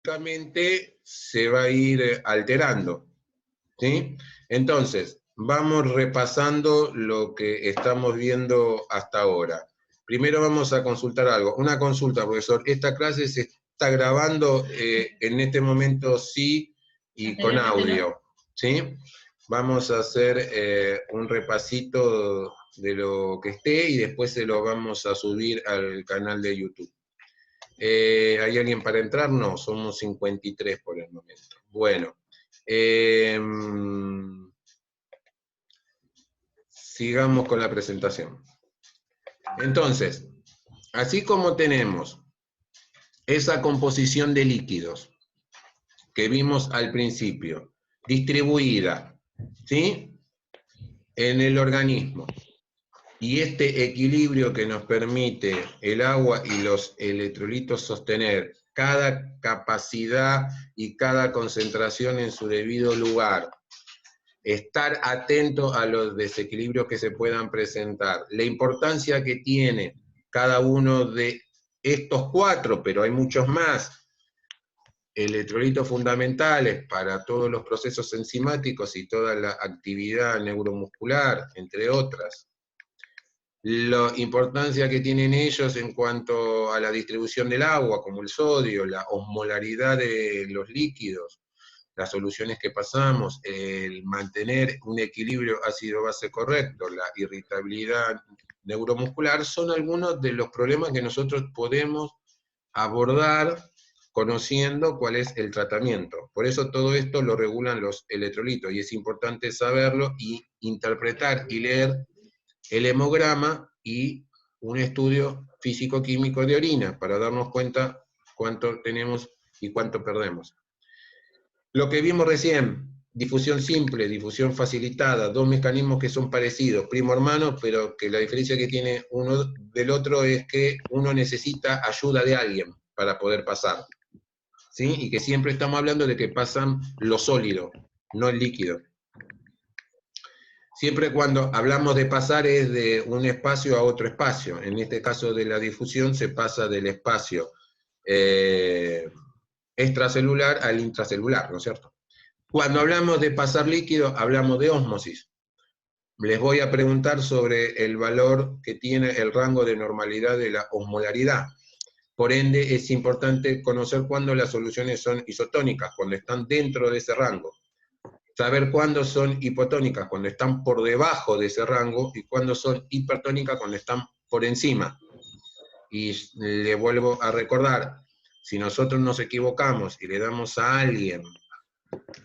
periódicamente se va a ir alterando, ¿sí? Entonces, vamos repasando lo que estamos viendo hasta ahora. Primero vamos a consultar algo. Una consulta, profesor. ¿Esta clase se está grabando en este momento sí y con audio? ¿Sí? Vamos a hacer un repasito de lo que esté y después se lo vamos a subir al canal de YouTube. ¿Hay alguien para entrar? No, somos 53 por el momento. Bueno, sigamos con la presentación. Entonces, así como tenemos esa composición de líquidos que vimos al principio, distribuida, ¿sí?, en el organismo, y este equilibrio que nos permite el agua y los electrolitos sostener cada capacidad y cada concentración en su debido lugar, estar atento a los desequilibrios que se puedan presentar, la importancia que tiene cada uno de estos cuatro, pero hay muchos más, electrolitos fundamentales para todos los procesos enzimáticos y toda la actividad neuromuscular, entre otras. La importancia que tienen ellos en cuanto a la distribución del agua, como el sodio, la osmolaridad de los líquidos, las soluciones que pasamos, el mantener un equilibrio ácido-base correcto, la irritabilidad neuromuscular, son algunos de los problemas que nosotros podemos abordar conociendo cuál es el tratamiento. Por eso todo esto lo regulan los electrolitos, y es importante saberlo y interpretar y leer el hemograma y un estudio físico-químico de orina para darnos cuenta cuánto tenemos y cuánto perdemos. Lo que vimos recién, difusión simple, difusión facilitada, dos mecanismos que son parecidos, primo hermano, pero que la diferencia que tiene uno del otro es que uno necesita ayuda de alguien para poder pasar, ¿sí? Y que siempre estamos hablando de que pasan lo sólido, no el líquido. Siempre cuando hablamos de pasar es de un espacio a otro espacio. En este caso de la difusión se pasa del espacio extracelular al intracelular, ¿no es cierto? Cuando hablamos de pasar líquido, hablamos de ósmosis. Les voy a preguntar sobre el valor que tiene el rango de normalidad de la osmolaridad. Por ende, es importante conocer cuándo las soluciones son isotónicas, cuando están dentro de ese rango. Saber cuándo son hipotónicas, cuando están por debajo de ese rango, y cuándo son hipertónicas, cuando están por encima. Y le vuelvo a recordar, si nosotros nos equivocamos y le damos a alguien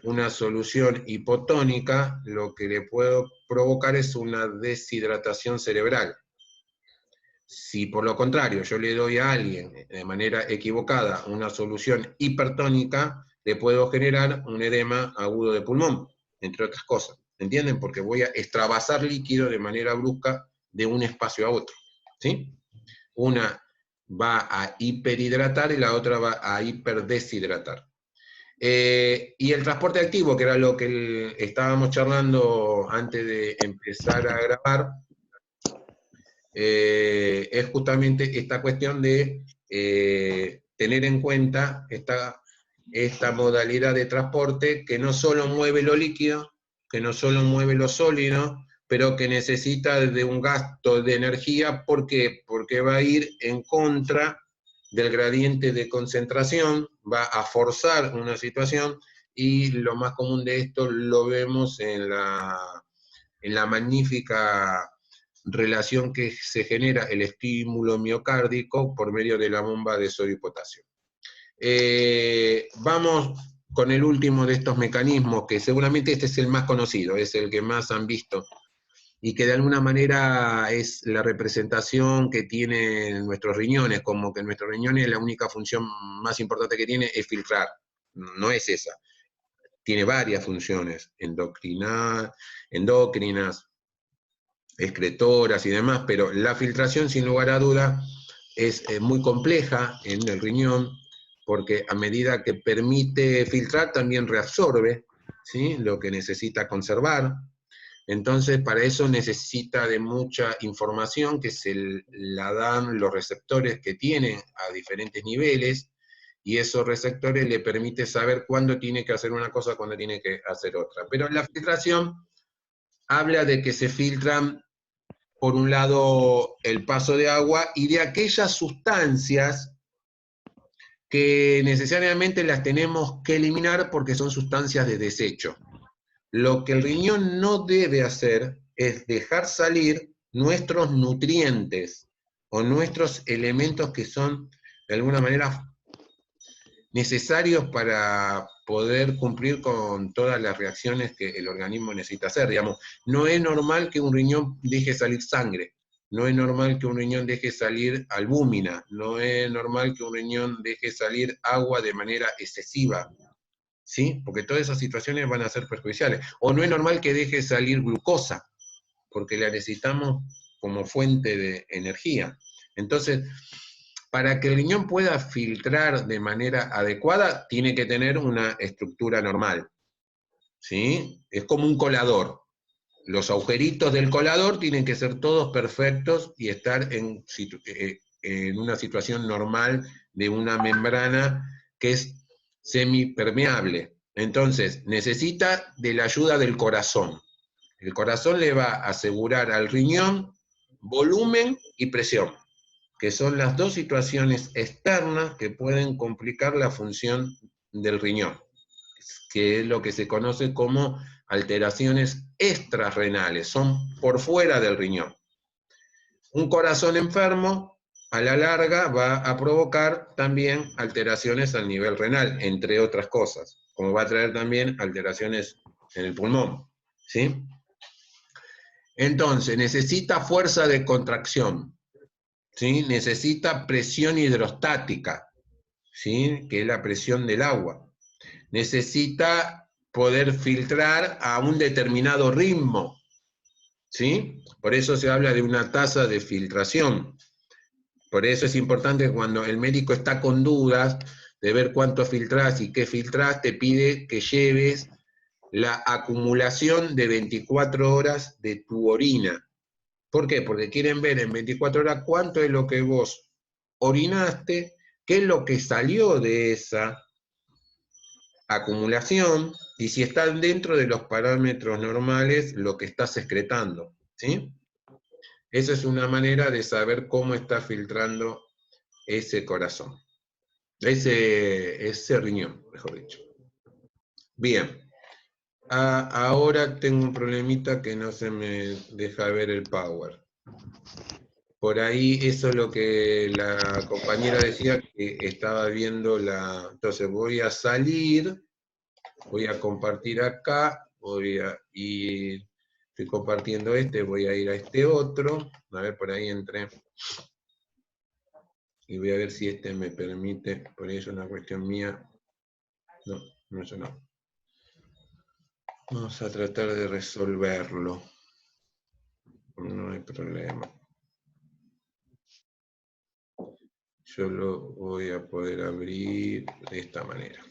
una solución hipotónica, lo que le puede provocar es una deshidratación cerebral. Si por lo contrario yo le doy a alguien de manera equivocada una solución hipertónica, le puedo generar un edema agudo de pulmón, entre otras cosas. ¿Entienden? Porque voy a extravasar líquido de manera brusca de un espacio a otro. ¿Sí? Una va a hiperhidratar y la otra va a hiperdeshidratar. Y el transporte activo, que era lo que estábamos charlando antes de empezar a grabar, es justamente esta cuestión de tener en cuenta esta modalidad de transporte que no solo mueve lo líquido, que no solo mueve lo sólido, pero que necesita de un gasto de energía. ¿Por qué? Porque va a ir en contra del gradiente de concentración, va a forzar una situación, y lo más común de esto lo vemos en la magnífica relación que se genera el estímulo miocárdico por medio de la bomba de sodio y potasio. Vamos con el último de estos mecanismos, que seguramente este es el más conocido, es el que más han visto, y que de alguna manera es la representación que tienen nuestros riñones, como que nuestros riñones la única función más importante que tiene es filtrar. No es esa. Tiene varias funciones, endocrinas, excretoras y demás, pero la filtración, sin lugar a duda, es muy compleja en el riñón, porque a medida que permite filtrar, también reabsorbe, ¿sí?, lo que necesita conservar. Entonces, para eso necesita de mucha información que se la dan los receptores que tienen a diferentes niveles, y esos receptores le permite saber cuándo tiene que hacer una cosa, cuándo tiene que hacer otra. Pero la filtración habla de que se filtran, por un lado, el paso de agua y de aquellas sustancias que necesariamente las tenemos que eliminar porque son sustancias de desecho. Lo que el riñón no debe hacer es dejar salir nuestros nutrientes o nuestros elementos que son, de alguna manera, necesarios para poder cumplir con todas las reacciones que el organismo necesita hacer. Digamos, no es normal que un riñón deje salir sangre, no es normal que un riñón deje salir albúmina, no es normal que un riñón deje salir agua de manera excesiva, ¿sí? Porque todas esas situaciones van a ser perjudiciales. O no es normal que deje salir glucosa, porque la necesitamos como fuente de energía. Entonces, para que el riñón pueda filtrar de manera adecuada, tiene que tener una estructura normal, ¿sí? Es como un colador. Los agujeritos del colador tienen que ser todos perfectos y estar en una situación normal de una membrana que es semipermeable. Entonces, necesita de la ayuda del corazón. El corazón le va a asegurar al riñón volumen y presión, que son las dos situaciones externas que pueden complicar la función del riñón, que es lo que se conoce como alteraciones extrarrenales, son por fuera del riñón. Un corazón enfermo, a la larga, va a provocar también alteraciones al nivel renal, entre otras cosas, como va a traer también alteraciones en el pulmón, ¿sí? Entonces, necesita fuerza de contracción, ¿sí? Necesita presión hidrostática, ¿sí? Que es la presión del agua. Necesita poder filtrar a un determinado ritmo, ¿sí? Por eso se habla de una tasa de filtración. Por eso es importante cuando el médico está con dudas de ver cuánto filtrás y qué filtrás, te pide que lleves la acumulación de 24 horas de tu orina. ¿Por qué? Porque quieren ver en 24 horas cuánto es lo que vos orinaste, qué es lo que salió de esa acumulación y si están dentro de los parámetros normales lo que estás excretando, ¿sí? Esa es una manera de saber cómo está filtrando ese corazón, ese riñón, mejor dicho. Bien. Ahora tengo un problemita que no se me deja ver el power. Por ahí eso es lo que la compañera decía, que estaba viendo la... Entonces voy a salir, voy a compartir acá, estoy compartiendo este, voy a ir a este otro, a ver, por ahí entré. Y voy a ver si este me permite, por ahí es una cuestión mía. No, no, eso no. Vamos a tratar de resolverlo. No hay problema. Yo lo voy a poder abrir de esta manera.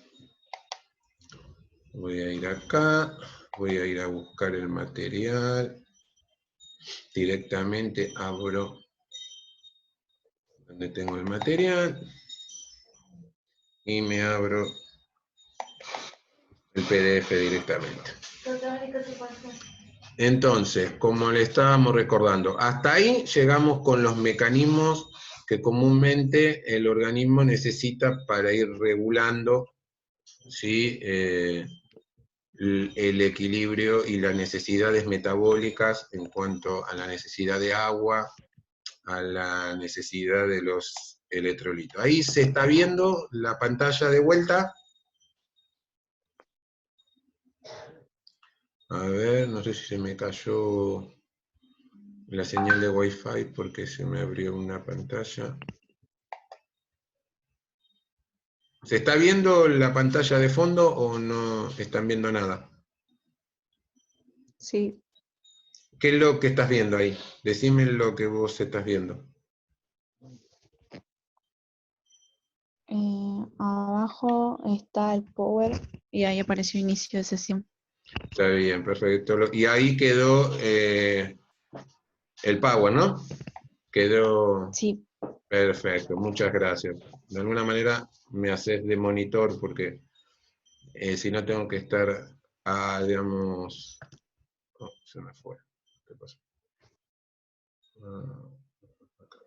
Voy a ir acá, voy a ir a buscar el material. Directamente abro donde tengo el material y me abro el PDF directamente. Entonces, como le estábamos recordando, hasta ahí llegamos con los mecanismos que comúnmente el organismo necesita para ir regulando, ¿sí? El equilibrio y las necesidades metabólicas en cuanto a la necesidad de agua, a la necesidad de los electrolitos. Ahí se está viendo la pantalla de vuelta. A ver, no sé si se me cayó la señal de Wi-Fi porque se me abrió una pantalla. ¿Se está viendo la pantalla de fondo o no están viendo nada? Sí. ¿Qué es lo que estás viendo ahí? Decime lo que vos estás viendo. Abajo está el power y ahí apareció inicio de sesión. Está bien, perfecto. Y ahí quedó el power, ¿no? Quedó... Sí. Perfecto, muchas gracias. De alguna manera me haces de monitor porque si no tengo que estar, digamos... Oh, se me fue. ¿Qué pasó? Ah, acá.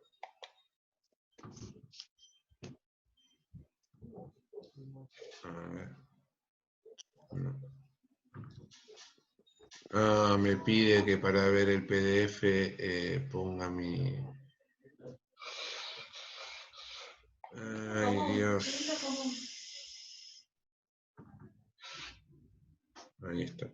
A ver. No. Me pide que para ver el PDF ponga mi... Ay, Dios. Ahí está.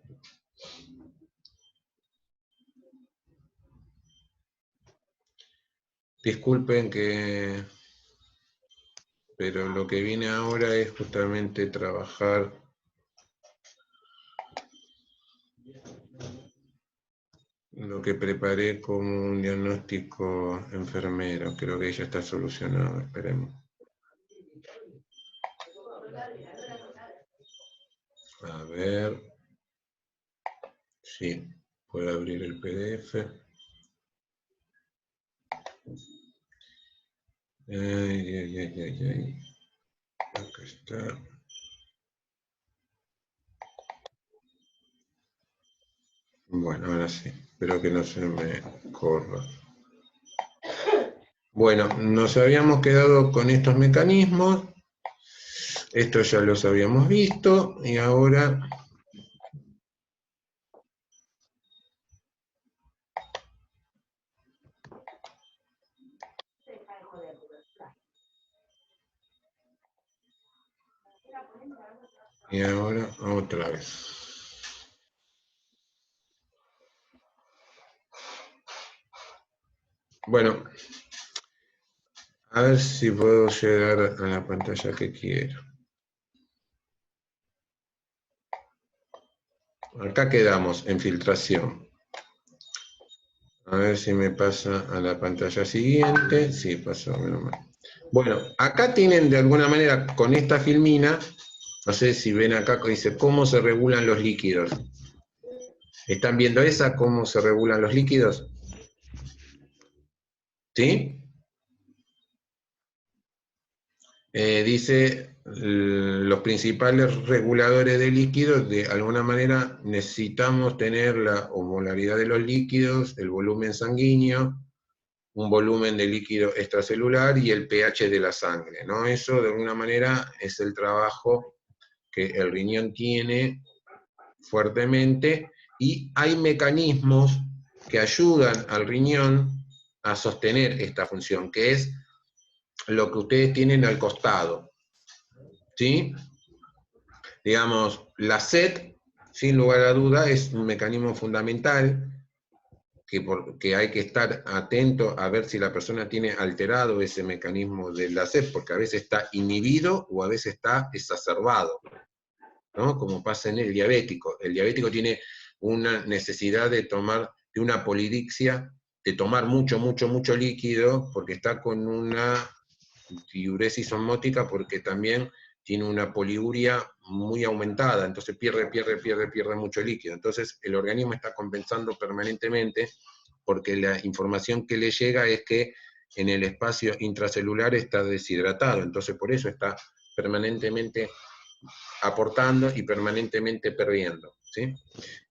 Disculpen que... Pero lo que viene ahora es justamente trabajar lo que preparé como un diagnóstico enfermero. Creo que ya está solucionado, esperemos. A ver. Sí, puedo abrir el PDF. Ay. Acá está. Bueno, ahora sí. Espero que no se me corra. Bueno, nos habíamos quedado con estos mecanismos. Estos ya los habíamos visto. Y ahora... Y ahora otra vez. Bueno, a ver si puedo llegar a la pantalla que quiero. Acá quedamos en filtración. A ver si me pasa a la pantalla siguiente. Sí, pasó, menos mal. Bueno, acá tienen de alguna manera con esta filmina, no sé si ven acá que dice cómo se regulan los líquidos. ¿Están viendo esa? ¿Cómo se regulan los líquidos? ¿Sí? Dice los principales reguladores de líquidos, de alguna manera necesitamos tener la osmolaridad de los líquidos, el volumen sanguíneo, un volumen de líquido extracelular y el pH de la sangre, ¿no? Eso de alguna manera es el trabajo que el riñón tiene fuertemente y hay mecanismos que ayudan al riñón a sostener esta función, que es lo que ustedes tienen al costado, ¿sí? Digamos, la sed, sin lugar a duda, es un mecanismo fundamental que hay que estar atento a ver si la persona tiene alterado ese mecanismo de la sed, porque a veces está inhibido o a veces está exacerbado, ¿no? Como pasa en el diabético. El diabético tiene una necesidad de tomar, de una polidixia, de tomar mucho líquido, porque está con una diuresis osmótica, porque también tiene una poliuria muy aumentada, entonces pierde mucho líquido. Entonces el organismo está compensando permanentemente, porque la información que le llega es que en el espacio intracelular está deshidratado, entonces por eso está permanentemente aportando y permanentemente perdiendo, ¿sí?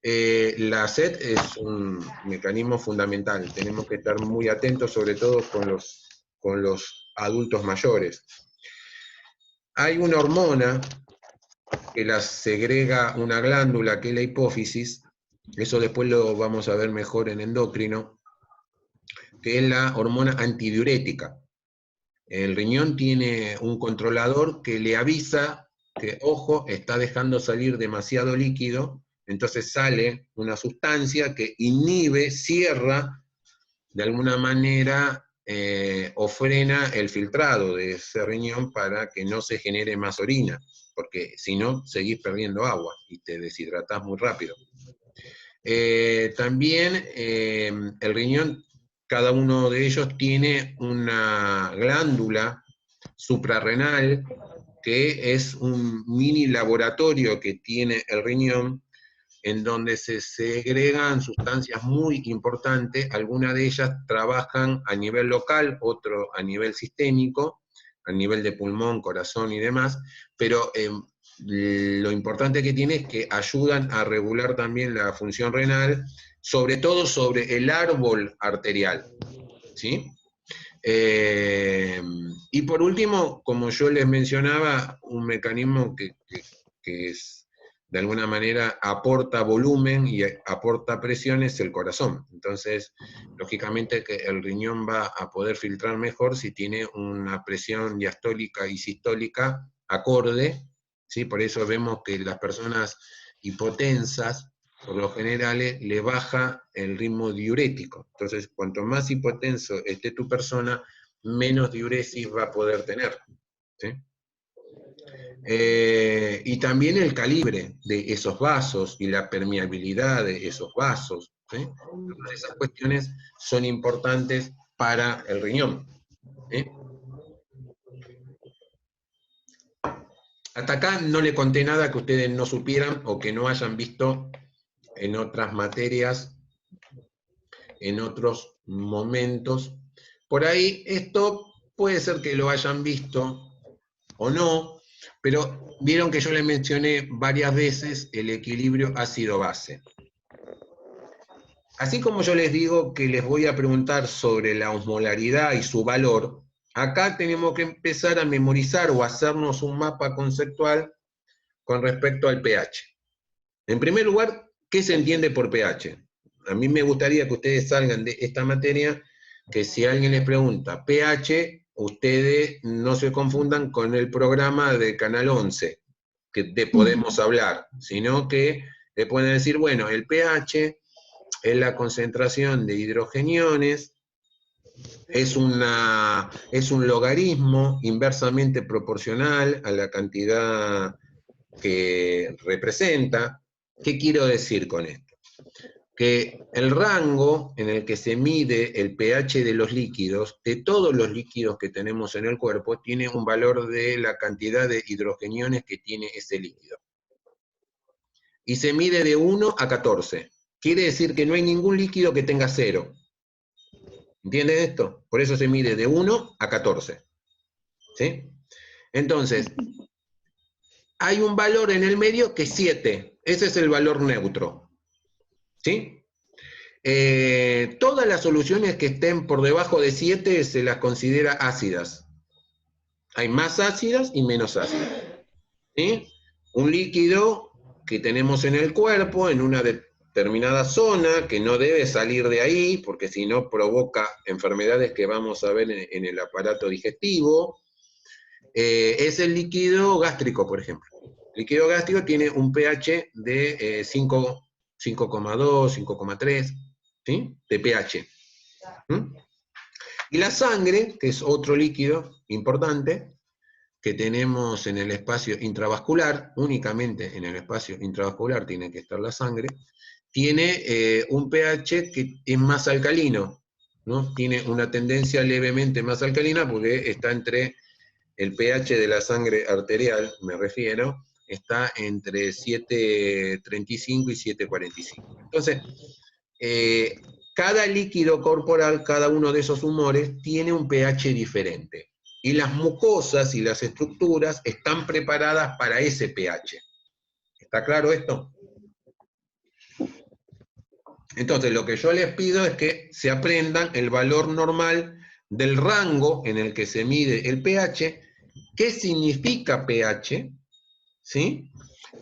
La sed es un mecanismo fundamental, tenemos que estar muy atentos, sobre todo con los adultos mayores. Hay una hormona que la segrega una glándula que es la hipófisis, eso después lo vamos a ver mejor en endocrino, que es la hormona antidiurética. El riñón tiene un controlador que le avisa que, ojo, está dejando salir demasiado líquido, entonces sale una sustancia que inhibe, cierra, de alguna manera, o frena el filtrado de ese riñón para que no se genere más orina, porque si no, seguís perdiendo agua y te deshidratás muy rápido. También el riñón, cada uno de ellos tiene una glándula suprarrenal, que es un mini laboratorio que tiene el riñón, en donde se segregan sustancias muy importantes, algunas de ellas trabajan a nivel local, otro a nivel sistémico, a nivel de pulmón, corazón y demás, pero lo importante que tiene es que ayudan a regular también la función renal, sobre todo sobre el árbol arterial, ¿sí? Y por último, como yo les mencionaba, un mecanismo que es, de alguna manera aporta volumen y aporta presión es el corazón. Entonces, lógicamente que el riñón va a poder filtrar mejor si tiene una presión diastólica y sistólica acorde, ¿sí? Por eso vemos que las personas hipotensas, por lo general, le baja el ritmo diurético. Entonces, cuanto más hipotenso esté tu persona, menos diuresis va a poder tener, ¿sí? Y también el calibre de esos vasos y la permeabilidad de esos vasos, ¿sí? Todas esas cuestiones son importantes para el riñón, ¿sí? Hasta acá no le conté nada que ustedes no supieran o que no hayan visto en otras materias, en otros momentos. Por ahí esto puede ser que lo hayan visto o no, pero vieron que yo les mencioné varias veces el equilibrio ácido-base. Así como yo les digo que les voy a preguntar sobre la osmolaridad y su valor, acá tenemos que empezar a memorizar o hacernos un mapa conceptual con respecto al pH. En primer lugar, ¿qué se entiende por pH? A mí me gustaría que ustedes salgan de esta materia, que si alguien les pregunta pH, ustedes no se confundan con el programa de Canal 11, que de Podemos Hablar, sino que le pueden decir, bueno, el pH es la concentración de hidrogeniones, es un logaritmo inversamente proporcional a la cantidad que representa. ¿Qué quiero decir con esto? Que el rango en el que se mide el pH de los líquidos, de todos los líquidos que tenemos en el cuerpo, tiene un valor de la cantidad de hidrogeniones que tiene ese líquido. Y se mide de 1 a 14. Quiere decir que no hay ningún líquido que tenga 0. ¿Entienden esto? Por eso se mide de 1 a 14. ¿Sí? Entonces, hay un valor en el medio que es 7. Ese es el valor neutro. ¿Sí? Todas las soluciones que estén por debajo de 7 se las considera ácidas. Hay más ácidas y menos ácidas. ¿Sí? Un líquido que tenemos en el cuerpo, en una determinada zona, que no debe salir de ahí, porque si no provoca enfermedades que vamos a ver en el aparato digestivo, es el líquido gástrico, por ejemplo. El líquido gástrico tiene un pH de 5,2, 5,3, ¿sí? De pH. ¿Mm? Y la sangre, que es otro líquido importante, que tenemos en el espacio intravascular, únicamente en el espacio intravascular tiene que estar la sangre, tiene un pH que es más alcalino, ¿no? Tiene una tendencia levemente más alcalina porque está entre el pH de la sangre arterial, me refiero, está entre 7,35 y 7,45. Entonces, cada líquido corporal, cada uno de esos humores, tiene un pH diferente. Y las mucosas y las estructuras están preparadas para ese pH. ¿Está claro esto? Entonces, lo que yo les pido es que se aprendan el valor normal del rango en el que se mide el pH, qué significa pH, ¿sí?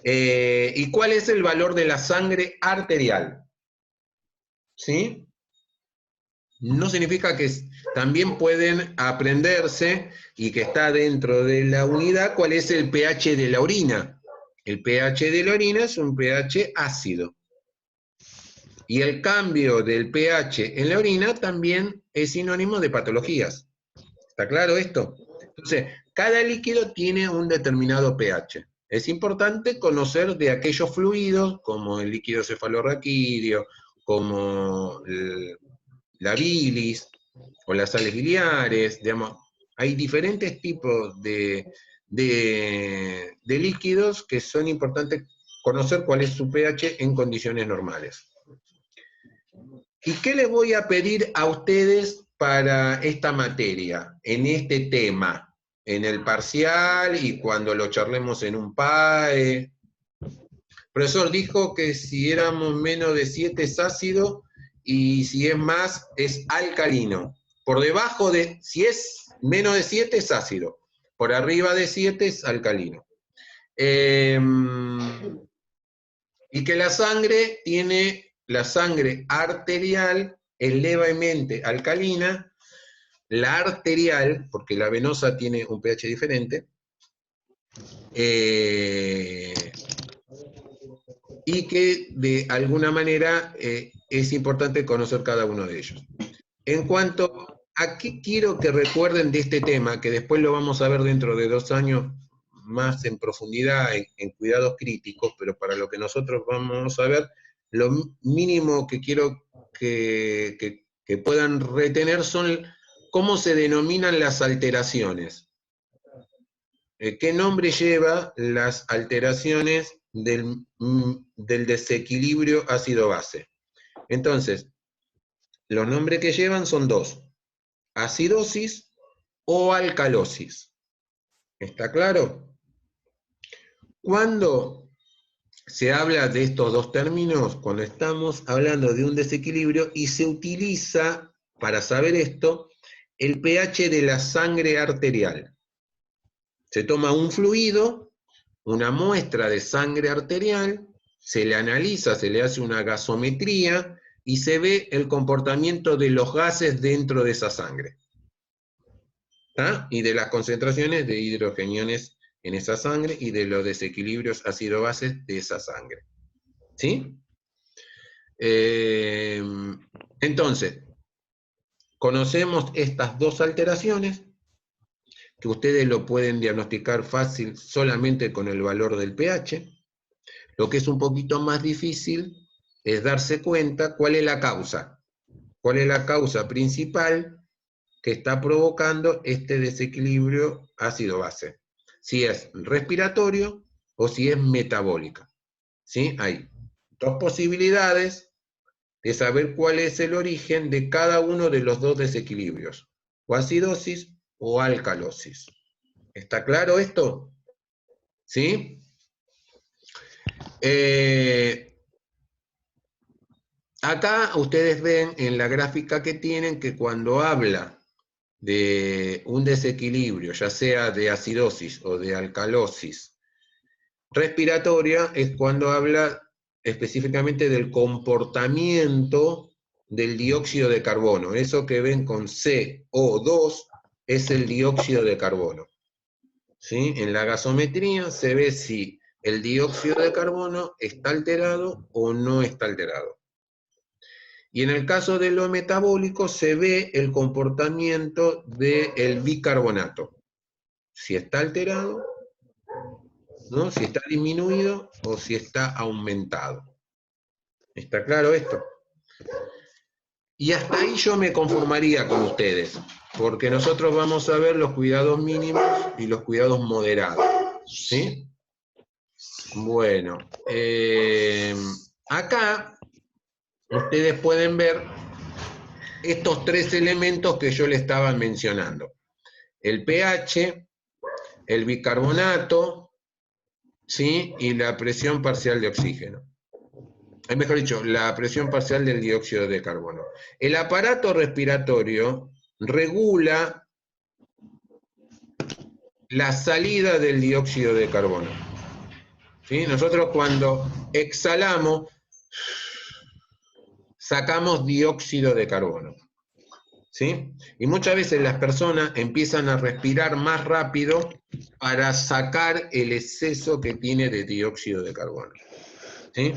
Y cuál es el valor de la sangre arterial, ¿sí? No significa que también pueden aprenderse, y que está dentro de la unidad, cuál es el pH de la orina. El pH de la orina es un pH ácido. Y el cambio del pH en la orina también es sinónimo de patologías. ¿Está claro esto? Entonces, cada líquido tiene un determinado pH. Es importante conocer de aquellos fluidos, como el líquido cefalorraquídeo, como la bilis o las sales biliares, digamos, hay diferentes tipos de líquidos que son importantes conocer cuál es su pH en condiciones normales. ¿Y qué les voy a pedir a ustedes para esta materia, en este tema, en el parcial y cuando lo charlemos en un PAE? El profesor dijo que si éramos menos de 7 es ácido y si es más es alcalino. Por debajo de, si es menos de 7 es ácido, por arriba de 7 es alcalino. Y que la sangre arterial es levemente alcalina, la arterial, porque la venosa tiene un pH diferente, y que de alguna manera es importante conocer cada uno de ellos. En cuanto a qué quiero que recuerden de este tema, que después lo vamos a ver dentro de 2 años más en profundidad en cuidados críticos, pero para lo que nosotros vamos a ver, lo mínimo que quiero que puedan retener son cómo se denominan las alteraciones. ¿Qué nombre lleva las alteraciones del desequilibrio ácido-base? Entonces, los nombres que llevan son 2, acidosis o alcalosis. ¿Está claro? Cuando se habla de estos 2 términos, cuando estamos hablando de un desequilibrio, y se utiliza, para saber esto, el pH de la sangre arterial. Se toma un fluido, una muestra de sangre arterial, se le analiza, se le hace una gasometría, y se ve el comportamiento de los gases dentro de esa sangre. ¿Tá? Y de las concentraciones de hidrogeniones en esa sangre y de los desequilibrios ácido-bases de esa sangre. ¿Sí? Entonces, conocemos estas 2 alteraciones, que ustedes lo pueden diagnosticar fácil solamente con el valor del pH. Lo que es un poquito más difícil es darse cuenta cuál es la causa. ¿Cuál es la causa principal que está provocando este desequilibrio ácido-base? Si es respiratorio o si es metabólica. ¿Sí? Hay 2 posibilidades de saber cuál es el origen de cada uno de los 2 desequilibrios, o acidosis o alcalosis. ¿Está claro esto? ¿Sí? Acá ustedes ven en la gráfica que tienen que cuando habla de un desequilibrio, ya sea de acidosis o de alcalosis respiratoria, es cuando habla específicamente del comportamiento del dióxido de carbono. Eso que ven con CO2 es el dióxido de carbono. ¿Sí? En la gasometría se ve si el dióxido de carbono está alterado o no está alterado. Y en el caso de lo metabólico se ve el comportamiento del bicarbonato. Si está alterado, ¿no? Si está disminuido o si está aumentado. ¿Está claro esto? Y hasta ahí yo me conformaría con ustedes, porque nosotros vamos a ver los cuidados mínimos y los cuidados moderados. ¿Sí? Bueno, acá ustedes pueden ver estos 3 elementos que yo le estaba mencionando. El pH, el bicarbonato, ¿sí? Y la presión parcial de oxígeno. Mejor dicho, la presión parcial del dióxido de carbono. El aparato respiratorio regula la salida del dióxido de carbono. ¿Sí? Nosotros cuando exhalamos, sacamos dióxido de carbono. ¿Sí? Y muchas veces las personas empiezan a respirar más rápido para sacar el exceso que tiene de dióxido de carbono. ¿Sí?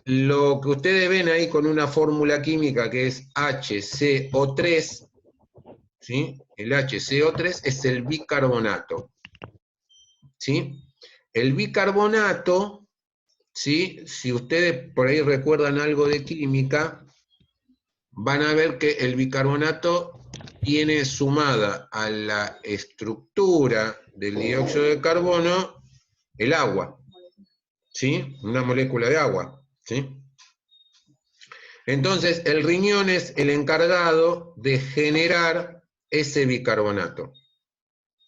Lo que ustedes ven ahí con una fórmula química que es HCO3, ¿sí? El HCO3 es el bicarbonato. ¿Sí? El bicarbonato, ¿sí? Si ustedes por ahí recuerdan algo de química, van a ver que el bicarbonato tiene sumada a la estructura del dióxido de carbono el agua. ¿sí? Una molécula de agua, ¿sí? Entonces, el riñón es el encargado de generar ese bicarbonato,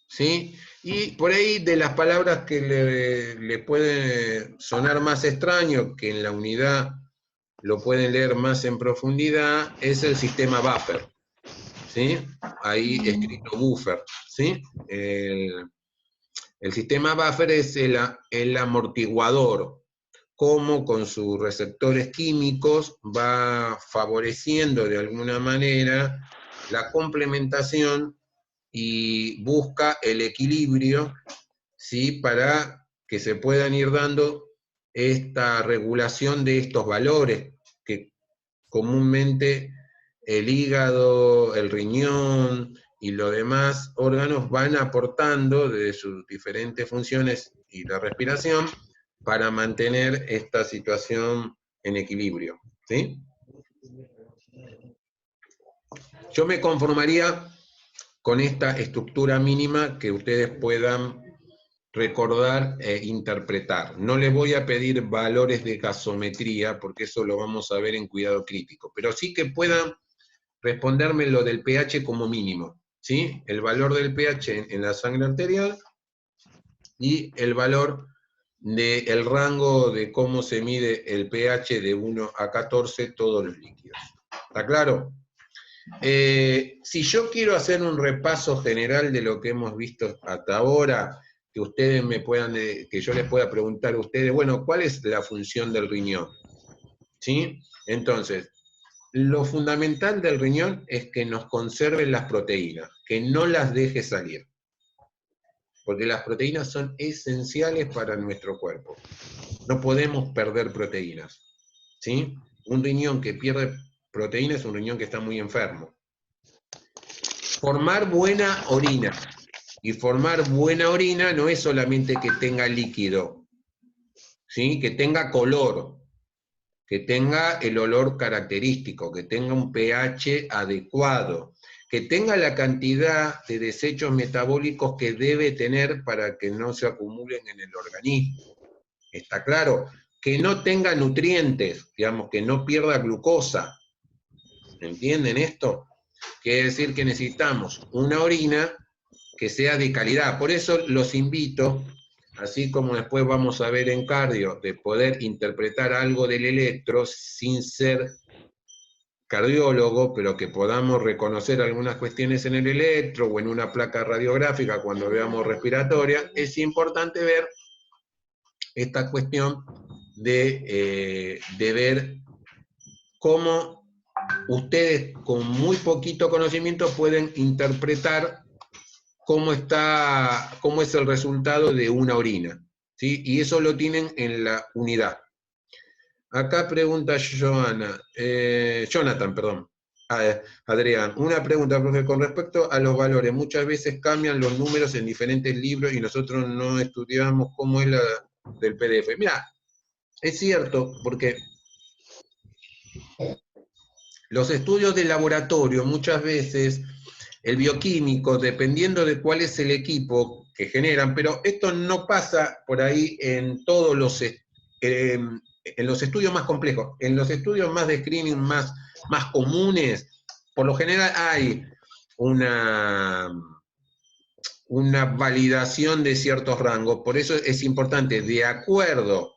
¿sí? Y por ahí de las palabras que le pueden sonar más extraño, que en la unidad lo pueden leer más en profundidad, es el sistema buffer, ¿sí? Ahí escrito buffer, ¿sí? El sistema buffer es el amortiguador, cómo con sus receptores químicos va favoreciendo de alguna manera la complementación y busca el equilibrio, ¿sí? Para que se puedan ir dando esta regulación de estos valores que comúnmente el hígado, el riñón y los demás órganos van aportando desde sus diferentes funciones y la respiración para mantener esta situación en equilibrio, ¿sí? Yo me conformaría con esta estructura mínima que ustedes puedan recordar e interpretar. No les voy a pedir valores de gasometría, porque eso lo vamos a ver en cuidado crítico, pero sí que puedan responderme lo del pH como mínimo, ¿sí? El valor del pH en la sangre arterial y el valor del rango de cómo se mide el pH de 1 a 14, todos los líquidos. ¿Está claro? Si yo quiero hacer un repaso general de lo que hemos visto hasta ahora, que ustedes me puedan, que yo les pueda preguntar a ustedes, bueno, ¿cuál es la función del riñón? ¿Sí? Entonces, lo fundamental del riñón es que nos conserve las proteínas, que no las deje salir. Porque las proteínas son esenciales para nuestro cuerpo. No podemos perder proteínas, ¿sí? Un riñón que pierde proteínas es un riñón que está muy enfermo. Formar buena orina. Y formar buena orina no es solamente que tenga líquido, ¿sí? Que tenga color, que tenga el olor característico, que tenga un pH adecuado, que tenga la cantidad de desechos metabólicos que debe tener para que no se acumulen en el organismo. ¿Está claro? Que no tenga nutrientes, digamos, que no pierda glucosa. ¿Entienden esto? Quiere decir que necesitamos una orina que sea de calidad. Por eso los invito, así como después vamos a ver en cardio, de poder interpretar algo del electro sin ser cardiólogo, pero que podamos reconocer algunas cuestiones en el electro o en una placa radiográfica cuando veamos respiratoria, es importante ver esta cuestión de ver cómo ustedes con muy poquito conocimiento pueden interpretar cómo es el resultado de una orina, ¿sí? Y eso lo tienen en la unidad. Acá pregunta Jonathan, perdón. Adrián, una pregunta, profe, con respecto a los valores, muchas veces cambian los números en diferentes libros y nosotros no estudiamos cómo es la del PDF. Mira, es cierto, porque los estudios de laboratorio muchas veces el bioquímico, dependiendo de cuál es el equipo que generan, pero esto no pasa por ahí en todos en los estudios más complejos. En los estudios más de screening, más comunes, por lo general hay una validación de ciertos rangos. Por eso es importante, de acuerdo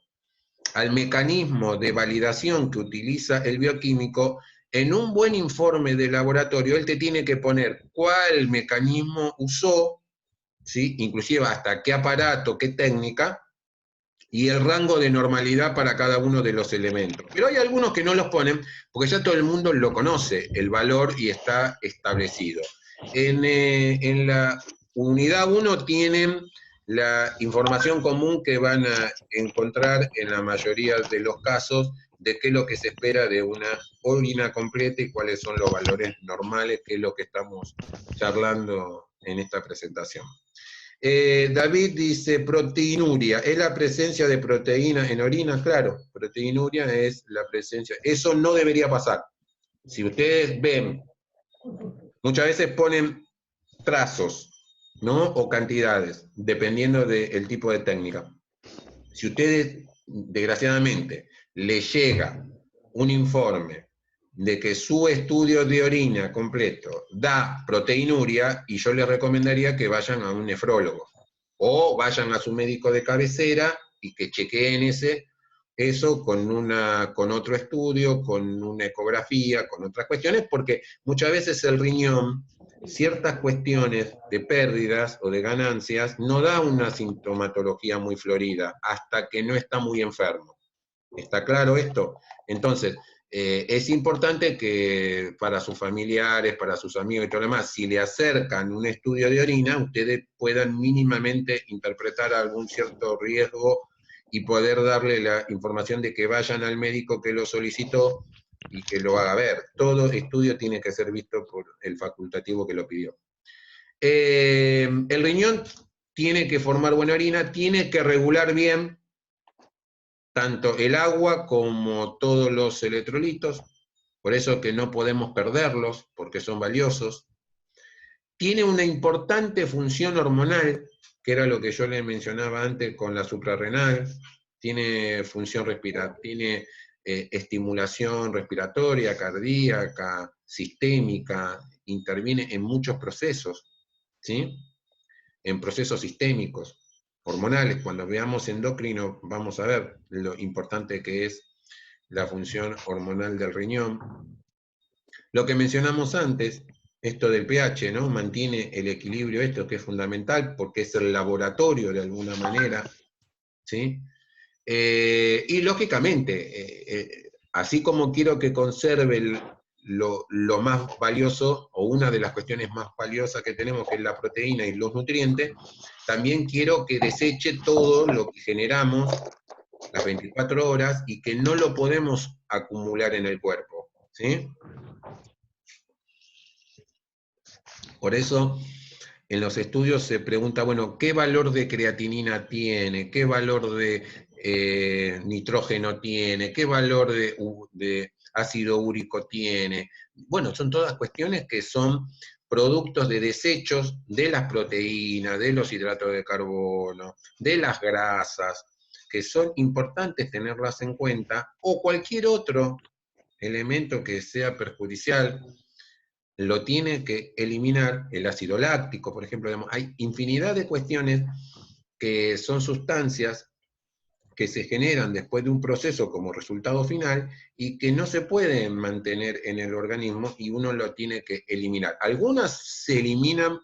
al mecanismo de validación que utiliza el bioquímico, en un buen informe de laboratorio, él te tiene que poner cuál mecanismo usó, ¿sí? Inclusive hasta qué aparato, qué técnica, y el rango de normalidad para cada uno de los elementos. Pero hay algunos que no los ponen, porque ya todo el mundo lo conoce, el valor, y está establecido. En la unidad 1 tienen la información común que van a encontrar en la mayoría de los casos de qué es lo que se espera de una orina completa y cuáles son los valores normales, que es lo que estamos charlando en esta presentación. David dice, proteinuria, ¿es la presencia de proteínas en orina? Claro, proteinuria es la presencia. Eso no debería pasar. Si ustedes ven, muchas veces ponen trazos, ¿no? O cantidades, dependiendo del tipo de técnica. Si ustedes desgraciadamente, le llega un informe de que su estudio de orina completo da proteinuria, y yo les recomendaría que vayan a un nefrólogo, o vayan a su médico de cabecera y que chequeen eso con otro estudio, con una ecografía, con otras cuestiones, porque muchas veces el riñón, ciertas cuestiones de pérdidas o de ganancias, no da una sintomatología muy florida hasta que no está muy enfermo. ¿Está claro esto? Entonces, es importante que para sus familiares, para sus amigos y todo lo demás, si le acercan un estudio de orina, ustedes puedan mínimamente interpretar algún cierto riesgo y poder darle la información de que vayan al médico que lo solicitó y que lo haga ver. Todo estudio tiene que ser visto por el facultativo que lo pidió. El riñón tiene que formar buena orina, tiene que regular bien tanto el agua como todos los electrolitos, por eso que no podemos perderlos, porque son valiosos. Tiene una importante función hormonal, que era lo que yo le mencionaba antes con la suprarrenal, tiene función respiratoria, tiene estimulación respiratoria, cardíaca, sistémica, interviene en muchos procesos, ¿sí? En procesos sistémicos, hormonales. Cuando veamos endocrino, vamos a ver lo importante que es la función hormonal del riñón. Lo que mencionamos antes, esto del pH, ¿no? Mantiene el equilibrio, esto que es fundamental, porque es el laboratorio de alguna manera, ¿sí? Y lógicamente, así como quiero que conserve lo más valioso, o una de las cuestiones más valiosas que tenemos, que es la proteína y los nutrientes, también quiero que deseche todo lo que generamos las 24 horas y que no lo podemos acumular en el cuerpo, ¿sí? Por eso, en los estudios se pregunta, bueno, ¿qué valor de creatinina tiene? ¿Qué valor de nitrógeno tiene? ¿Qué valor de ácido úrico tiene? Bueno, son todas cuestiones que son productos de desechos de las proteínas, de los hidratos de carbono, de las grasas, que son importantes tenerlas en cuenta, o cualquier otro elemento que sea perjudicial lo tiene que eliminar. El ácido láctico, por ejemplo. Hay infinidad de cuestiones que son sustancias que se generan después de un proceso como resultado final y que no se pueden mantener en el organismo y uno lo tiene que eliminar. Algunas se eliminan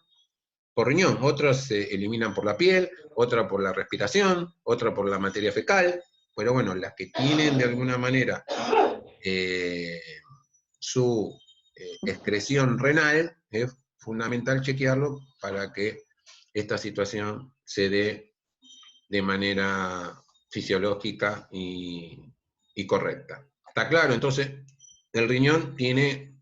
por riñón, otras se eliminan por la piel, otra por la respiración, otra por la materia fecal, pero bueno, las que tienen de alguna manera su excreción renal, es fundamental chequearlo para que esta situación se dé de manera fisiológica y correcta. ¿Está claro? Entonces, el riñón tiene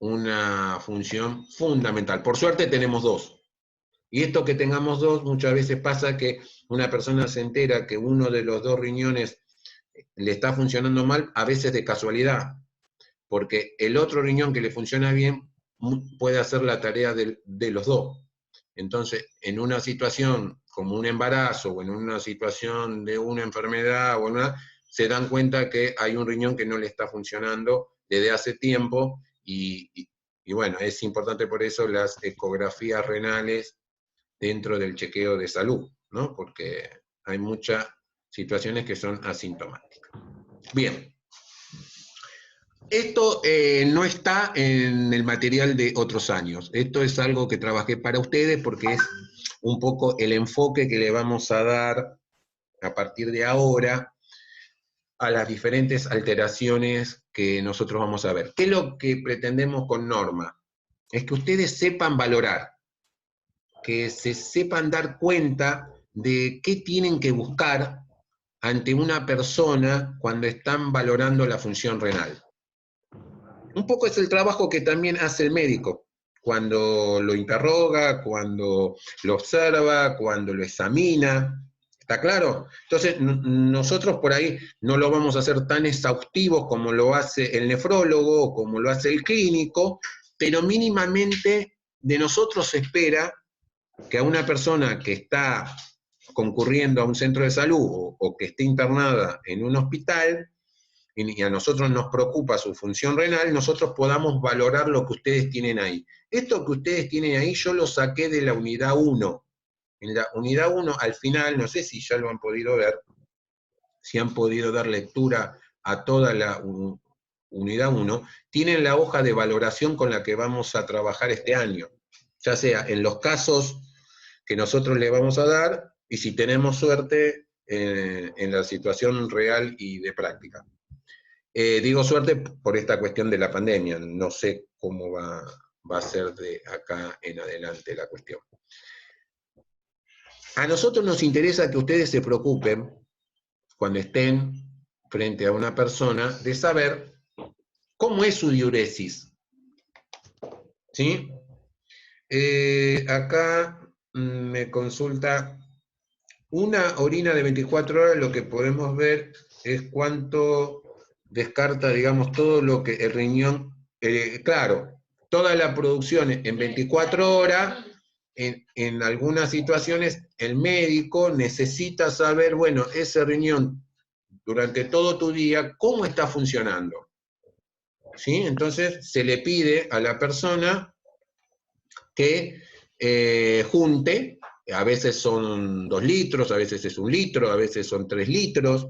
una función fundamental. Por suerte tenemos dos. Y esto que tengamos dos, muchas veces pasa que una persona se entera que uno de los dos riñones le está funcionando mal, a veces de casualidad, porque el otro riñón que le funciona bien puede hacer la tarea de los dos. Entonces, en una situación como un embarazo, o en una situación de una enfermedad, se dan cuenta que hay un riñón que no le está funcionando desde hace tiempo, y bueno, es importante por eso las ecografías renales dentro del chequeo de salud, ¿no? Porque hay muchas situaciones que son asintomáticas. Bien. Esto no está en el material de otros años. Esto es algo que trabajé para ustedes porque es un poco el enfoque que le vamos a dar a partir de ahora a las diferentes alteraciones que nosotros vamos a ver. ¿Qué es lo que pretendemos con Norma? Es que ustedes sepan valorar, que se sepan dar cuenta de qué tienen que buscar ante una persona cuando están valorando la función renal. Un poco es el trabajo que también hace el médico, cuando lo interroga, cuando lo observa, cuando lo examina. ¿Está claro? Entonces, nosotros por ahí no lo vamos a hacer tan exhaustivo como lo hace el nefrólogo o como lo hace el clínico, pero mínimamente de nosotros se espera que a una persona que está concurriendo a un centro de salud o que esté internada en un hospital, y a nosotros nos preocupa su función renal, nosotros podamos valorar lo que ustedes tienen ahí. Esto que ustedes tienen ahí yo lo saqué de la unidad 1. En la unidad 1, al final, no sé si ya lo han podido ver, si han podido dar lectura a toda la unidad 1, tienen la hoja de valoración con la que vamos a trabajar este año, ya sea en los casos que nosotros le vamos a dar, y si tenemos suerte, en la situación real y de práctica. Digo suerte por esta cuestión de la pandemia, no sé cómo va a ser de acá en adelante la cuestión. A nosotros nos interesa que ustedes se preocupen, cuando estén frente a una persona, de saber cómo es su diuresis. ¿Sí? Acá me consulta, una orina de 24 horas, lo que podemos ver es cuánto descarta, digamos, todo lo que el riñón, claro, toda la producción en 24 horas, en algunas situaciones el médico necesita saber, bueno, ese riñón durante todo tu día, cómo está funcionando. ¿Sí? Entonces se le pide a la persona que junte, a veces son 2 litros, a veces es 1 litro, a veces son 3 litros,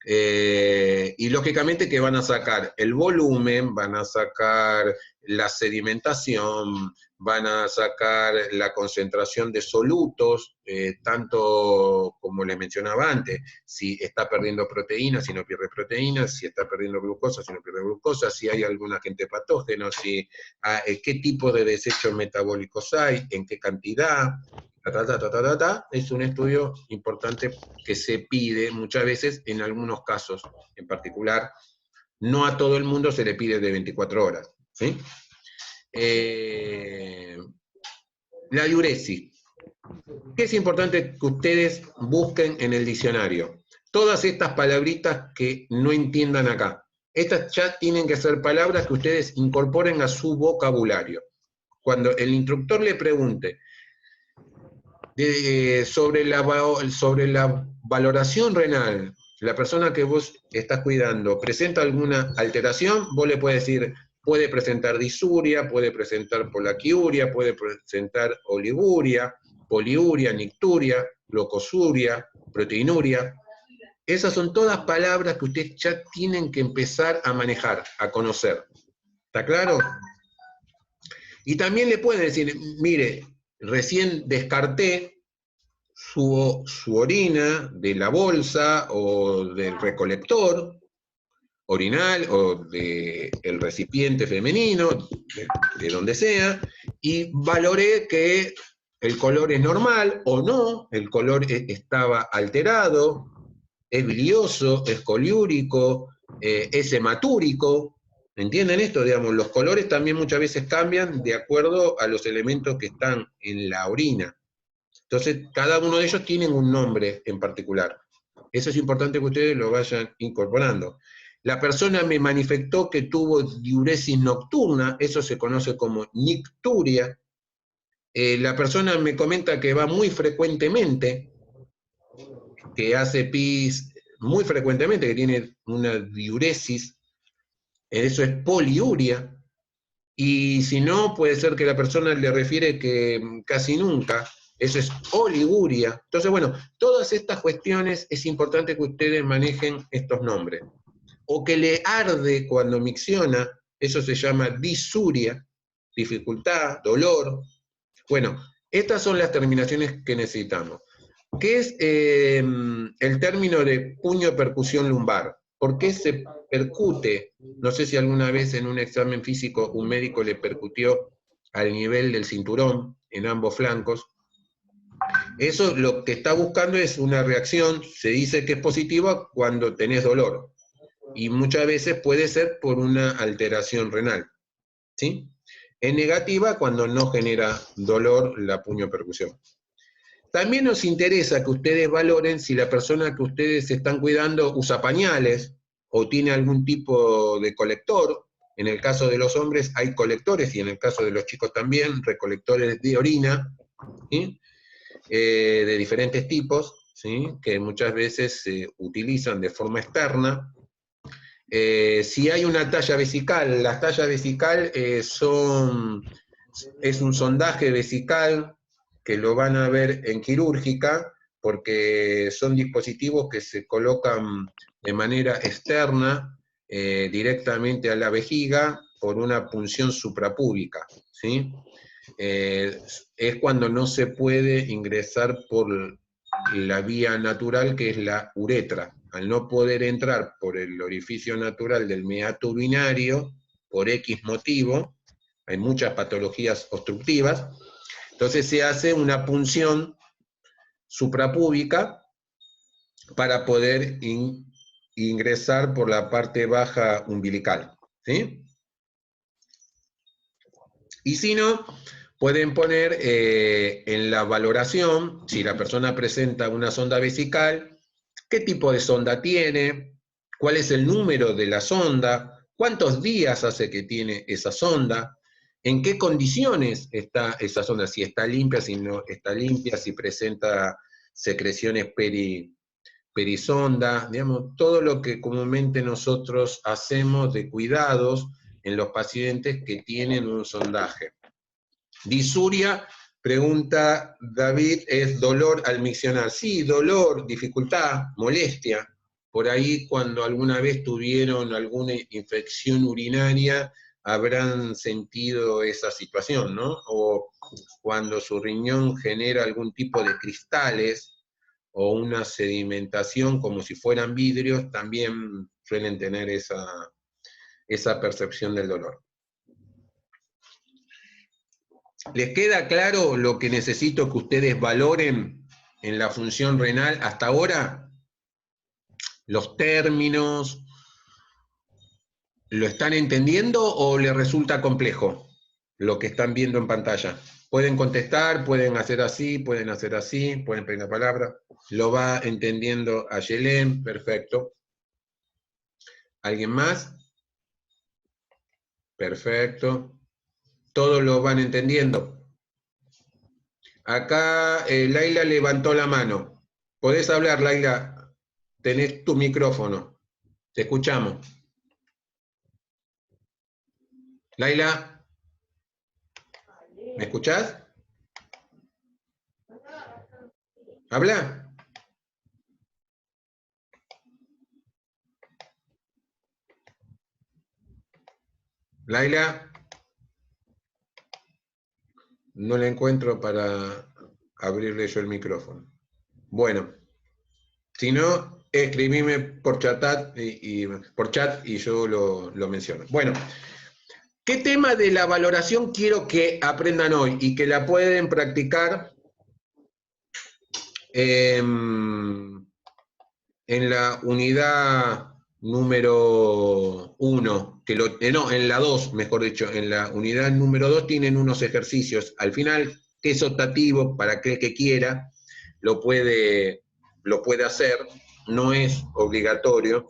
y lógicamente que van a sacar el volumen, van a sacar la sedimentación, van a sacar la concentración de solutos, tanto como les mencionaba antes, si está perdiendo proteínas, si no pierde proteínas, si está perdiendo glucosa, si no pierde glucosa, si hay algún agente patógeno, qué tipo de desechos metabólicos hay, en qué cantidad. Es un estudio importante que se pide muchas veces en algunos casos en particular. No a todo el mundo se le pide de 24 horas. ¿Sí? La diuresis. ¿Qué es importante que ustedes busquen en el diccionario? Todas estas palabritas que no entiendan acá. Estas ya tienen que ser palabras que ustedes incorporen a su vocabulario. Cuando el instructor le pregunte sobre la valoración renal, la persona que vos estás cuidando presenta alguna alteración, vos le puedes decir, puede presentar disuria, puede presentar polaquiuria, puede presentar oliguria, poliuria, nicturia, glucosuria, proteinuria. Esas son todas palabras que ustedes ya tienen que empezar a manejar, a conocer. ¿Está claro? Y también le pueden decir, mire, recién descarté su orina de la bolsa o del recolector orinal o del recipiente femenino, de donde sea, y valoré que el color es normal o no, el color estaba alterado, es bilioso, es coliúrico, es hematúrico. ¿Entienden esto? Digamos, los colores también muchas veces cambian de acuerdo a los elementos que están en la orina. Entonces, cada uno de ellos tiene un nombre en particular. Eso es importante que ustedes lo vayan incorporando. La persona me manifestó que tuvo diuresis nocturna, eso se conoce como nicturia. La persona me comenta que va muy frecuentemente, que hace pis muy frecuentemente, que tiene una diuresis, eso es poliuria. Y si no, puede ser que la persona le refiere que casi nunca, eso es oliguria. Entonces, bueno, todas estas cuestiones es importante que ustedes manejen estos nombres. O que le arde cuando micciona, eso se llama disuria, dificultad, dolor. Bueno, estas son las terminaciones que necesitamos. ¿Qué es el término de puño percusión lumbar? ¿Por qué se percute? No sé si alguna vez en un examen físico un médico le percutió al nivel del cinturón en ambos flancos. Eso lo que está buscando es una reacción, se dice que es positiva cuando tenés dolor. Y muchas veces puede ser por una alteración renal. ¿Sí? Es negativa cuando no genera dolor la puño percusión. También nos interesa que ustedes valoren si la persona que ustedes están cuidando usa pañales o tiene algún tipo de colector. En el caso de los hombres hay colectores y en el caso de los chicos también, recolectores de orina, ¿sí? De diferentes tipos. ¿sí? Que muchas veces se utilizan de forma externa. Si hay una talla vesical, la talla vesical es un sondaje vesical que lo van a ver en quirúrgica, porque son dispositivos que se colocan de manera externa directamente a la vejiga por una punción suprapúbica, ¿sí? Es cuando no se puede ingresar por la vía natural, que es la uretra. Al no poder entrar por el orificio natural del meato urinario, por X motivo, hay muchas patologías obstructivas, entonces se hace una punción suprapúbica para poder ingresar por la parte baja umbilical, ¿sí? Y si no, pueden poner en la valoración, si la persona presenta una sonda vesical, qué tipo de sonda tiene, cuál es el número de la sonda, cuántos días hace que tiene esa sonda, en qué condiciones está esa sonda, si está limpia, si no está limpia, si presenta secreciones perisonda, digamos, todo lo que comúnmente nosotros hacemos de cuidados en los pacientes que tienen un sondaje. Disuria, pregunta David, es dolor al miccionar. Sí, dolor, dificultad, molestia. Por ahí cuando alguna vez tuvieron alguna infección urinaria, habrán sentido esa situación, ¿no? O cuando su riñón genera algún tipo de cristales o una sedimentación como si fueran vidrios, también suelen tener esa percepción del dolor. ¿Les queda claro lo que necesito que ustedes valoren en la función renal hasta ahora? ¿Los términos? ¿Lo están entendiendo o les resulta complejo lo que están viendo en pantalla? Pueden contestar, pueden hacer así, pueden pedir la palabra. Lo va entendiendo Ayelén, perfecto. ¿Alguien más? Perfecto. ¿Todos lo van entendiendo? Acá Laila levantó la mano. ¿Podés hablar, Laila? Tenés tu micrófono. Te escuchamos. Laila, ¿me escuchás? ¿Habla? Laila, no la encuentro para abrirle yo el micrófono. Bueno, si no, escribime por chat y yo lo menciono. Bueno, ¿qué tema de la valoración quiero que aprendan hoy y que la pueden practicar en la unidad número 1, en la 2, mejor dicho, en la unidad número 2 tienen unos ejercicios. Al final, que es optativo para aquel que quiera, lo puede hacer, no es obligatorio.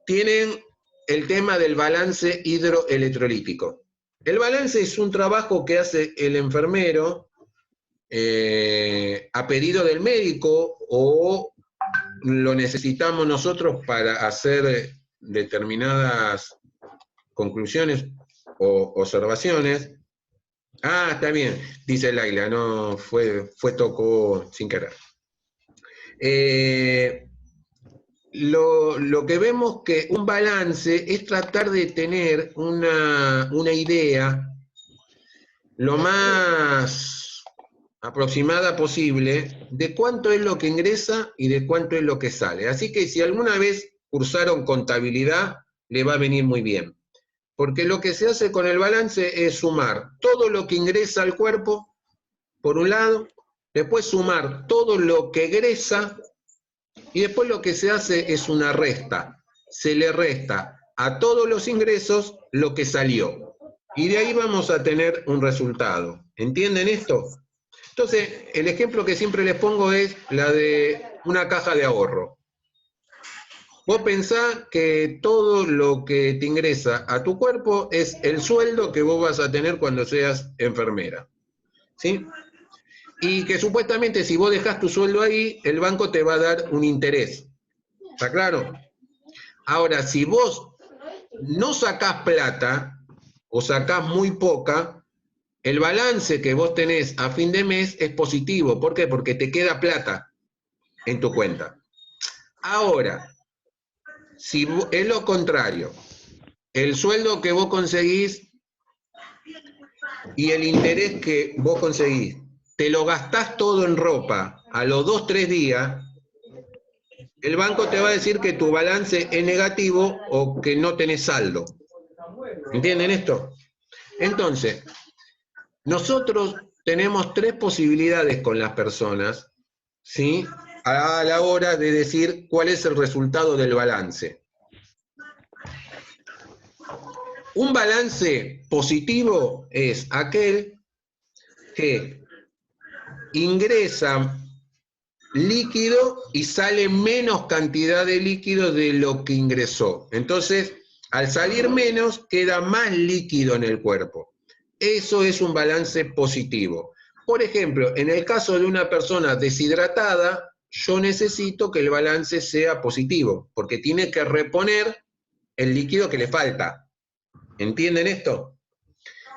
Tienen el tema del balance hidroelectrolítico. El balance es un trabajo que hace el enfermero a pedido del médico o lo necesitamos nosotros para hacer determinadas conclusiones o observaciones. Ah, está bien, dice Laila, no, tocó sin querer. Lo que vemos que un balance es tratar de tener una idea lo más aproximada posible de cuánto es lo que ingresa y de cuánto es lo que sale. Así que si alguna vez cursaron contabilidad, le va a venir muy bien. Porque lo que se hace con el balance es sumar todo lo que ingresa al cuerpo, por un lado, después sumar todo lo que egresa, y después lo que se hace es una resta. Se le resta a todos los ingresos lo que salió. Y de ahí vamos a tener un resultado. ¿Entienden esto? Entonces, el ejemplo que siempre les pongo es la de una caja de ahorro. Vos pensás que todo lo que te ingresa a tu cuerpo es el sueldo que vos vas a tener cuando seas enfermera, ¿sí? y que supuestamente si vos dejás tu sueldo ahí, el banco te va a dar un interés. ¿Está claro? Ahora, si vos no sacás plata o sacás muy poca, el balance que vos tenés a fin de mes es positivo. ¿Por qué? Porque te queda plata en tu cuenta. Ahora, si es lo contrario, el sueldo que vos conseguís y el interés que vos conseguís, te lo gastás todo en ropa a los 2, 3 días, el banco te va a decir que tu balance es negativo o que no tenés saldo. ¿Entienden esto? Entonces, nosotros tenemos 3 posibilidades con las personas, ¿sí? A la hora de decir cuál es el resultado del balance. Un balance positivo es aquel que ingresa líquido y sale menos cantidad de líquido de lo que ingresó. Entonces, al salir menos, queda más líquido en el cuerpo. Eso es un balance positivo. Por ejemplo, en el caso de una persona deshidratada, yo necesito que el balance sea positivo, porque tiene que reponer el líquido que le falta. ¿Entienden esto?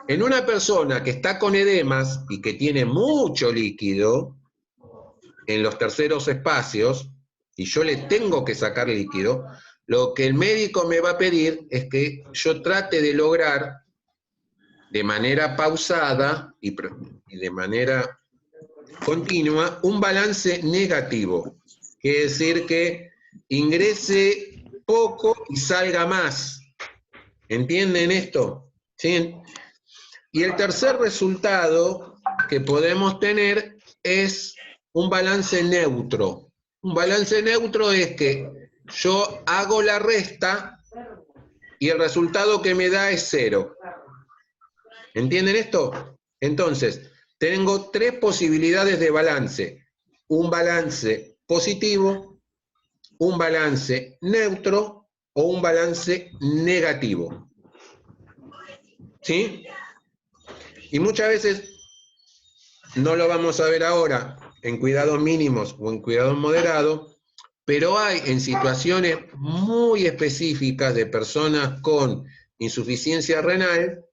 En una persona que está con edemas y que tiene mucho líquido en los terceros espacios, y yo le tengo que sacar líquido, lo que el médico me va a pedir es que yo trate de lograr de manera pausada y de manera continua un balance negativo. Quiere decir que ingrese poco y salga más. ¿Entienden esto? ¿Sí? Y el tercer resultado que podemos tener es un balance neutro. Un balance neutro es que yo hago la resta y el resultado que me da es 0. ¿Entienden esto? Entonces, tengo 3 posibilidades de balance. Un balance positivo, un balance neutro o un balance negativo. ¿Sí? Y muchas veces, no lo vamos a ver ahora en cuidados mínimos o en cuidados moderados, pero hay en situaciones muy específicas de personas con insuficiencia renal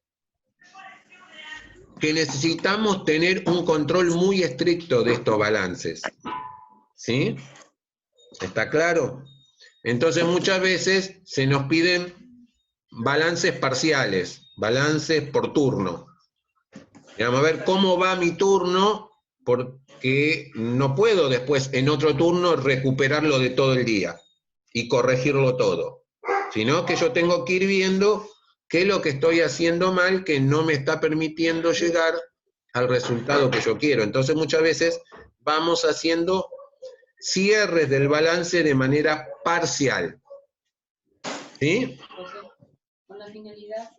que necesitamos tener un control muy estricto de estos balances. ¿Sí? ¿Está claro? Entonces muchas veces se nos piden balances parciales, balances por turno. Vamos a ver cómo va mi turno, porque no puedo después en otro turno recuperarlo de todo el día y corregirlo todo, sino que yo tengo que ir viendo qué es lo que estoy haciendo mal que no me está permitiendo llegar al resultado que yo quiero. Entonces muchas veces vamos haciendo cierres del balance de manera parcial. ¿Sí? Con la finalidad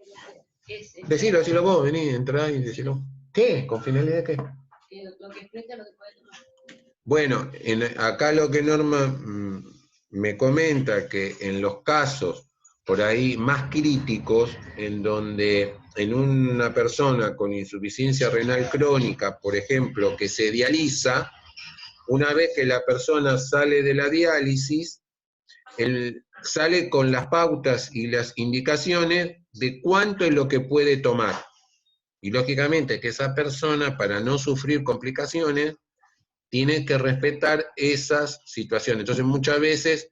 es Decilo vos, vení, entrá y decilo. ¿Qué? ¿Con finalidad de qué? lo que explica lo que puede tomar. Bueno, acá lo que Norma me comenta, que en los casos por ahí más críticos, en donde en una persona con insuficiencia renal crónica, por ejemplo, que se dializa, una vez que la persona sale de la diálisis, sale con las pautas y las indicaciones de cuánto es lo que puede tomar. Y lógicamente que esa persona, para no sufrir complicaciones, tiene que respetar esas situaciones. Entonces muchas veces,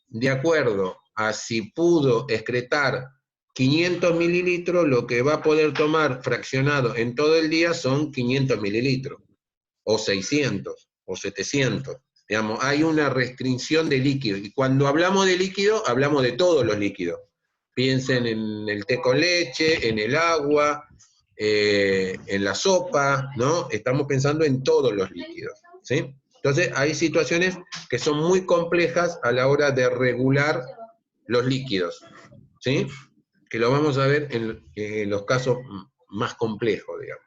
de acuerdo a si pudo excretar 500 mililitros, lo que va a poder tomar fraccionado en todo el día son 500 mililitros, o 600, o 700. Digamos, hay una restricción de líquido. Y cuando hablamos de líquido, hablamos de todos los líquidos. Piensen en el té con leche, en el agua, en la sopa, ¿no? Estamos pensando en todos los líquidos, ¿sí? Entonces, hay situaciones que son muy complejas a la hora de regular los líquidos, ¿sí? Que lo vamos a ver en los casos más complejos, digamos.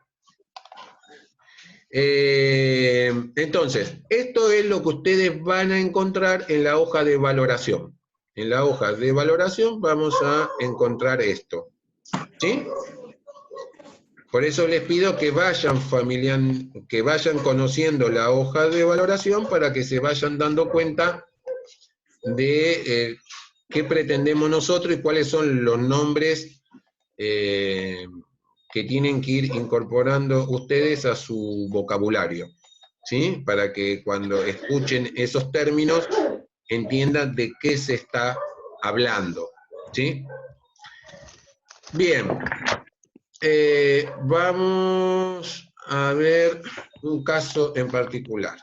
Entonces, esto es lo que ustedes van a encontrar en la hoja de valoración. En la hoja de valoración vamos a encontrar esto, ¿sí? Por eso les pido que vayan conociendo la hoja de valoración para que se vayan dando cuenta de qué pretendemos nosotros y cuáles son los nombres que tienen que ir incorporando ustedes a su vocabulario, ¿sí? Para que cuando escuchen esos términos entiendan de qué se está hablando, ¿sí? Bien. Vamos a ver un caso en particular.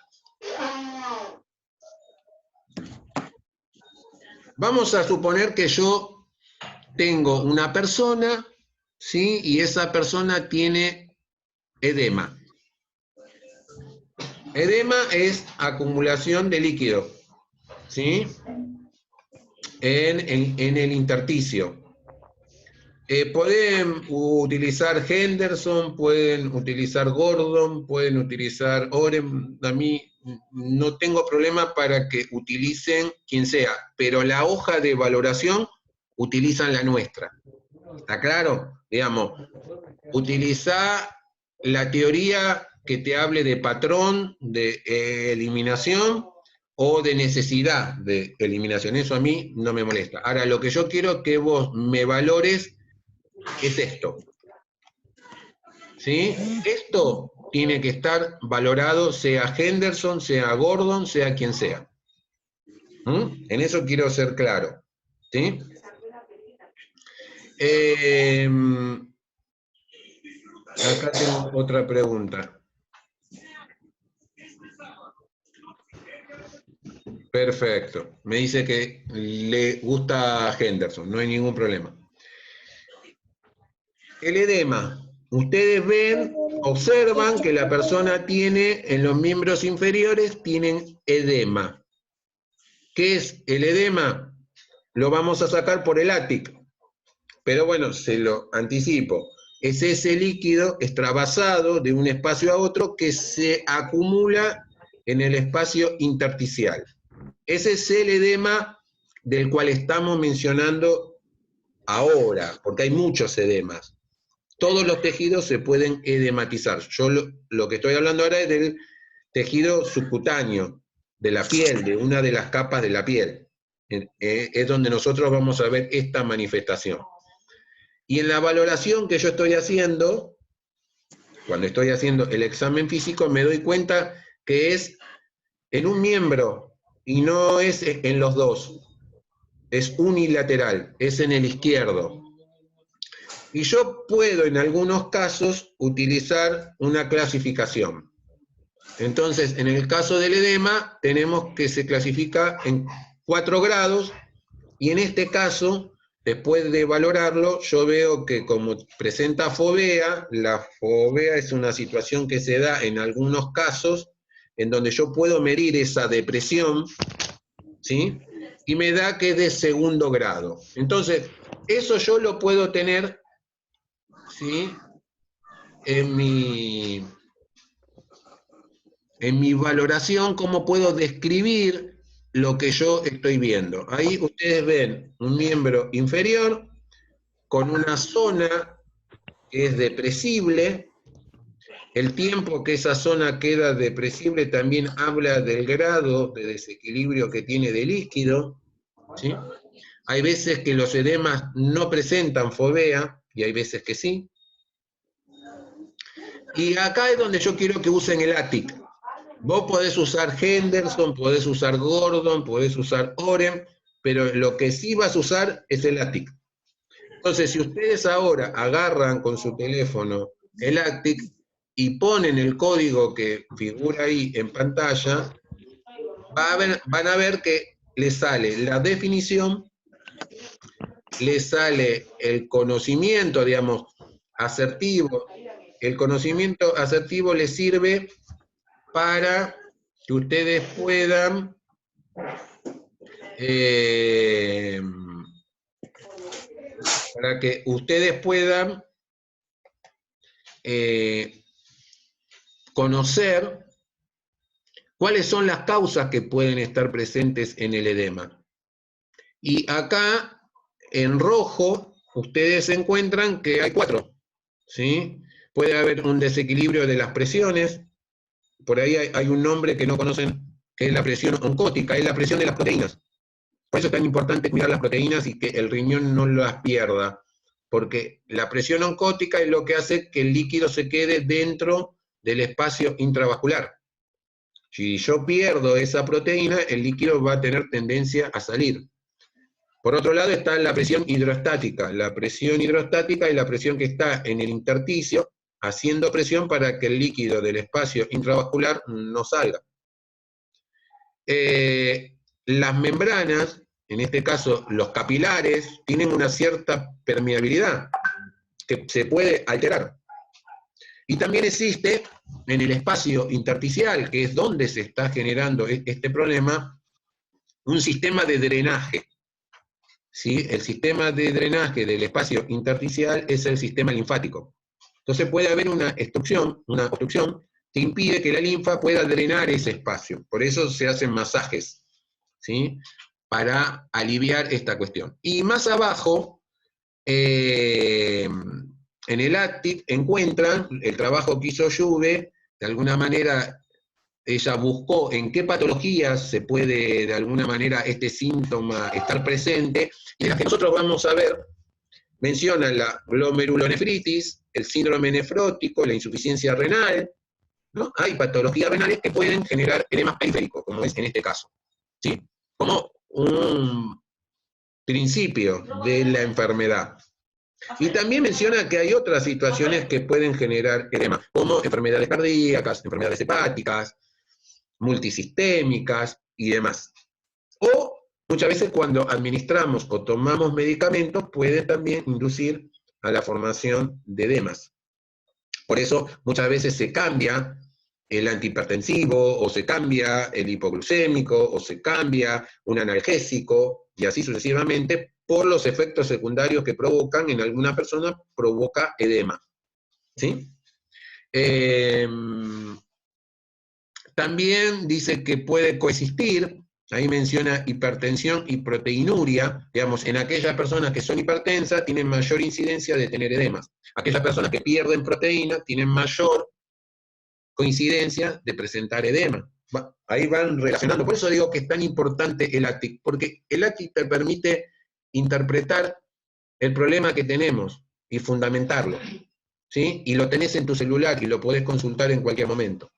Vamos a suponer que yo tengo una persona, ¿sí? Y esa persona tiene edema. Edema es acumulación de líquido, ¿sí? En el intersticio. Pueden utilizar Henderson, pueden utilizar Gordon, pueden utilizar Oren. A mí no tengo problema para que utilicen quien sea, pero la hoja de valoración utilizan la nuestra. ¿Está claro? Digamos, utiliza la teoría que te hable de patrón, de eliminación o de necesidad de eliminación. Eso a mí no me molesta. Ahora, lo que yo quiero que vos me valores es esto. ¿Sí? Esto tiene que estar valorado, sea Henderson, sea Gordon, sea quien sea. En eso quiero ser claro. ¿Sí? Acá tengo otra pregunta. Perfecto. Me dice que le gusta Henderson, no hay ningún problema. El edema. Ustedes ven, observan que la persona tiene, en los miembros inferiores, tienen edema. ¿Qué es el edema? Lo vamos a sacar por el ático. Pero bueno, se lo anticipo. Es ese líquido extravasado de un espacio a otro que se acumula en el espacio intersticial. Ese es el edema del cual estamos mencionando ahora, porque hay muchos edemas. Todos los tejidos se pueden edematizar. Yo lo que estoy hablando ahora es del tejido subcutáneo, de la piel, de una de las capas de la piel. Es donde nosotros vamos a ver esta manifestación. Y en la valoración que yo estoy haciendo, cuando estoy haciendo el examen físico, me doy cuenta que es en un miembro y no es en los dos. Es unilateral, es en el izquierdo. Y yo puedo en algunos casos utilizar una clasificación. Entonces, en el caso del edema, tenemos que se clasifica en 4 grados, y en este caso, después de valorarlo, yo veo que como presenta fovea, la fovea es una situación que se da en algunos casos, en donde yo puedo medir esa depresión, ¿sí? Y me da que es de 2º grado. Entonces, eso yo lo puedo tener, ¿sí? En mi valoración, cómo puedo describir lo que yo estoy viendo. Ahí ustedes ven un miembro inferior con una zona que es depresible. El tiempo que esa zona queda depresible también habla del grado de desequilibrio que tiene de líquido, ¿sí? Hay veces que los edemas no presentan fovea y hay veces que sí. Y acá es donde yo quiero que usen el ATIC. Vos podés usar Henderson, podés usar Gordon, podés usar Oren, pero lo que sí vas a usar es el ATIC. Entonces, si ustedes ahora agarran con su teléfono el ATIC y ponen el código que figura ahí en pantalla, van a ver que les sale la definición, les sale el conocimiento, digamos, asertivo. El conocimiento asertivo les sirve para que ustedes puedan conocer cuáles son las causas que pueden estar presentes en el edema. Y acá, en rojo, ustedes encuentran que hay 4, ¿sí? puede haber un desequilibrio de las presiones. Por ahí hay un nombre que no conocen, que es la presión oncótica, es la presión de las proteínas. Por eso es tan importante cuidar las proteínas y que el riñón no las pierda, porque la presión oncótica es lo que hace que el líquido se quede dentro del espacio intravascular. Si yo pierdo esa proteína, el líquido va a tener tendencia a salir. Por otro lado está la presión hidrostática. La presión hidrostática es la presión que está en el intersticio, haciendo presión para que el líquido del espacio intravascular no salga. Las membranas, en este caso los capilares, tienen una cierta permeabilidad que se puede alterar. Y también existe en el espacio intersticial, que es donde se está generando este problema, un sistema de drenaje. ¿Sí? El sistema de drenaje del espacio intersticial es el sistema linfático. Entonces puede haber una obstrucción que impide que la linfa pueda drenar ese espacio. Por eso se hacen masajes, ¿sí? Para aliviar esta cuestión. Y más abajo, en el ACTIC encuentran el trabajo que hizo Juve, de alguna manera ella buscó en qué patologías se puede de alguna manera este síntoma estar presente, y de las que nosotros vamos a ver, menciona la glomerulonefritis, el síndrome nefrótico, la insuficiencia renal, ¿no? Hay patologías renales que pueden generar edemas periféricos, como es en este caso, ¿sí? Como un principio de la enfermedad. Y también menciona que hay otras situaciones que pueden generar edema, como enfermedades cardíacas, enfermedades hepáticas, multisistémicas y demás. O muchas veces cuando administramos o tomamos medicamentos puede también inducir a la formación de edemas. Por eso muchas veces se cambia el antihipertensivo, o se cambia el hipoglucémico, o se cambia un analgésico, y así sucesivamente, por los efectos secundarios que provocan, en alguna persona provoca edema. ¿Sí? También dice que puede coexistir, ahí menciona hipertensión y proteinuria, digamos, en aquellas personas que son hipertensas tienen mayor incidencia de tener edemas. Aquellas personas que pierden proteína tienen mayor coincidencia de presentar edema. Ahí van relacionando, por eso digo que es tan importante el ACTIC, porque el ACTIC te permite interpretar el problema que tenemos y fundamentarlo, ¿sí? Y lo tenés en tu celular y lo podés consultar en cualquier momento.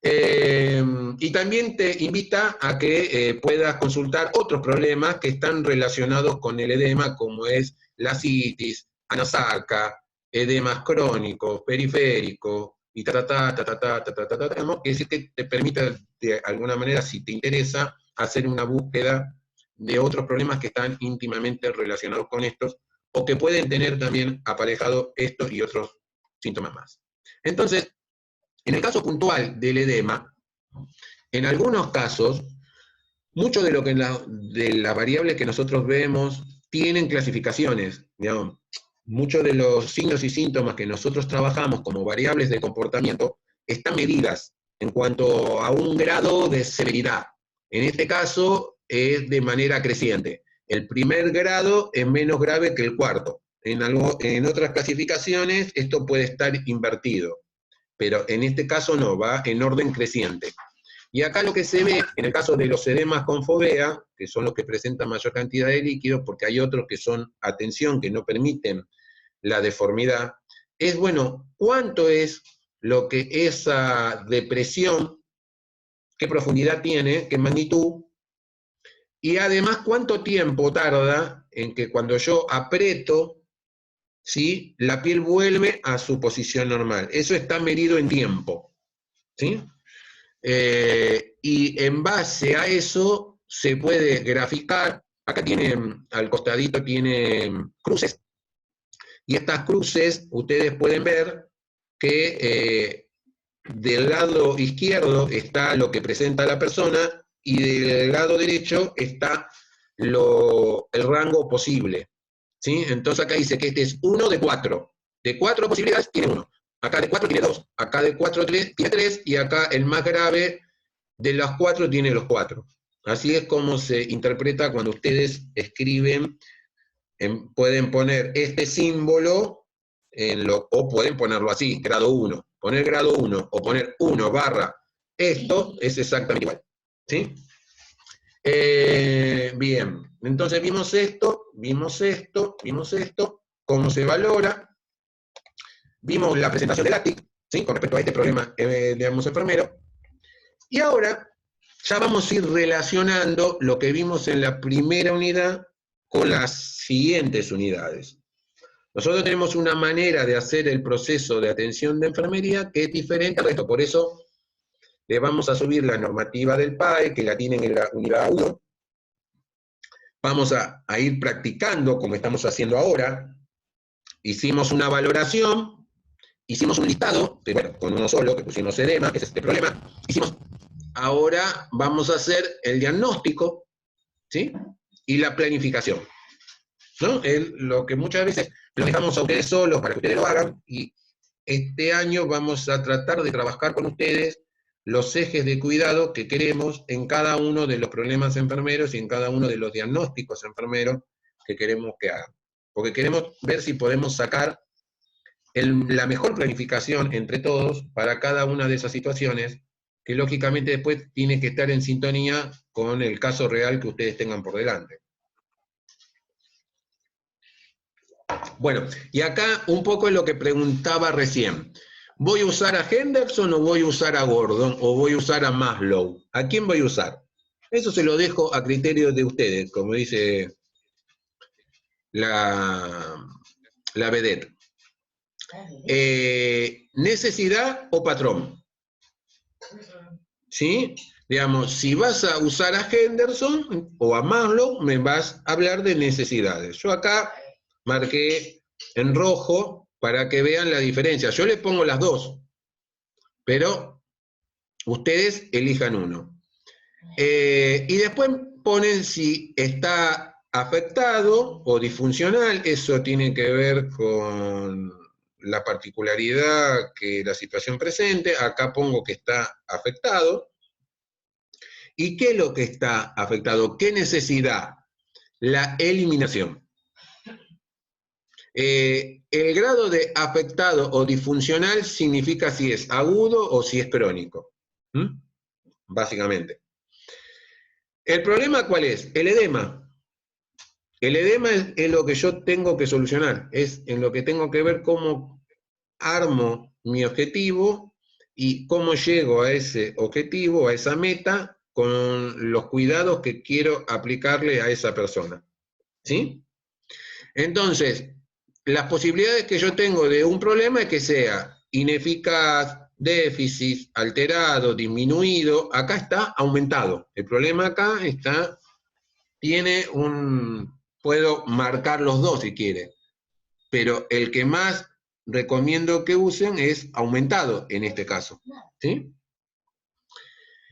Y también te invita a que puedas consultar otros problemas que están relacionados con el edema, como es la citis, anasarca, edemas crónicos, periféricos, y que es decir, que te permita de alguna manera, si te interesa, hacer una búsqueda de otros problemas que están íntimamente relacionados con estos, o que pueden tener también aparejado estos y otros síntomas más. Entonces, en el caso puntual del edema, en algunos casos, mucho de lo que de las variables que nosotros vemos tienen clasificaciones, digamos. Muchos de los signos y síntomas que nosotros trabajamos como variables de comportamiento están medidas en cuanto a un grado de severidad. En este caso es de manera creciente. El primer grado es menos grave que el cuarto. En otras clasificaciones esto puede estar invertido, pero en este caso no, va en orden creciente. Y acá lo que se ve, en el caso de los edemas con fovea, que son los que presentan mayor cantidad de líquido, porque hay otros que son, atención, que no permiten la deformidad, es, bueno, ¿cuánto es lo que esa depresión, qué profundidad tiene, qué magnitud, y además cuánto tiempo tarda en que cuando yo aprieto, ¿sí?, la piel vuelve a su posición normal? Eso está medido en tiempo, ¿sí? Y en base a eso se puede graficar. Acá tiene, al costadito tiene cruces, y estas cruces ustedes pueden ver que del lado izquierdo está lo que presenta la persona, y del lado derecho está el rango posible, ¿sí? Entonces acá dice que este es 1 de 4. De 4 posibilidades tiene 1. Acá de 4 tiene 2. Acá de 4 tiene 3. Y acá el más grave de las 4 tiene los 4. Así es como se interpreta cuando ustedes escriben. Pueden poner este símbolo o pueden ponerlo así, grado 1. Poner grado 1 o poner 1 barra esto es exactamente igual. ¿Sí? Bien, entonces vimos esto, cómo se valora, vimos la presentación del ATIC, ¿sí? Con respecto a este problema, digamos, enfermero, y ahora ya vamos a ir relacionando lo que vimos en la primera unidad con las siguientes unidades. Nosotros tenemos una manera de hacer el proceso de atención de enfermería que es diferente al resto, por eso le vamos a subir la normativa del PAE, que la tienen en la unidad 1. Vamos a ir practicando como estamos haciendo ahora. Hicimos una valoración, hicimos un listado, que, bueno, con uno solo, que pusimos edema, que es este problema. Ahora vamos a hacer el diagnóstico, ¿sí? Y la planificación, ¿no? Lo que muchas veces lo dejamos a ustedes solos para que ustedes lo hagan, y este año vamos a tratar de trabajar con ustedes los ejes de cuidado que queremos en cada uno de los problemas enfermeros y en cada uno de los diagnósticos enfermeros que queremos que hagan. Porque queremos ver si podemos sacar la mejor planificación entre todos para cada una de esas situaciones, que lógicamente después tiene que estar en sintonía con el caso real que ustedes tengan por delante. Bueno, y acá un poco es lo que preguntaba recién. ¿Voy a usar a Henderson o voy a usar a Gordon o voy a usar a Maslow? ¿A quién voy a usar? Eso se lo dejo a criterio de ustedes, como dice la vedette. ¿Necesidad o patrón? ¿Sí? Digamos, si vas a usar a Henderson o a Maslow, me vas a hablar de necesidades. Yo acá marqué en rojo para que vean la diferencia. Yo le pongo las dos, pero ustedes elijan uno. Y después ponen si está afectado o disfuncional. Eso tiene que ver con la particularidad que la situación presente. Acá pongo que está afectado. ¿Y qué es lo que está afectado? ¿Qué necesidad? La eliminación. El grado de afectado o disfuncional significa si es agudo o si es crónico. Básicamente. ¿El problema cuál es? El edema. El edema es lo que yo tengo que solucionar. Es en lo que tengo que ver cómo armo mi objetivo y cómo llego a ese objetivo, a esa meta, con los cuidados que quiero aplicarle a esa persona. ¿Sí? Entonces, las posibilidades que yo tengo de un problema es que sea ineficaz, déficit, alterado, disminuido. Acá está aumentado. El problema acá tiene puedo marcar los dos si quiere, pero el que más recomiendo que usen es aumentado en este caso. ¿Sí?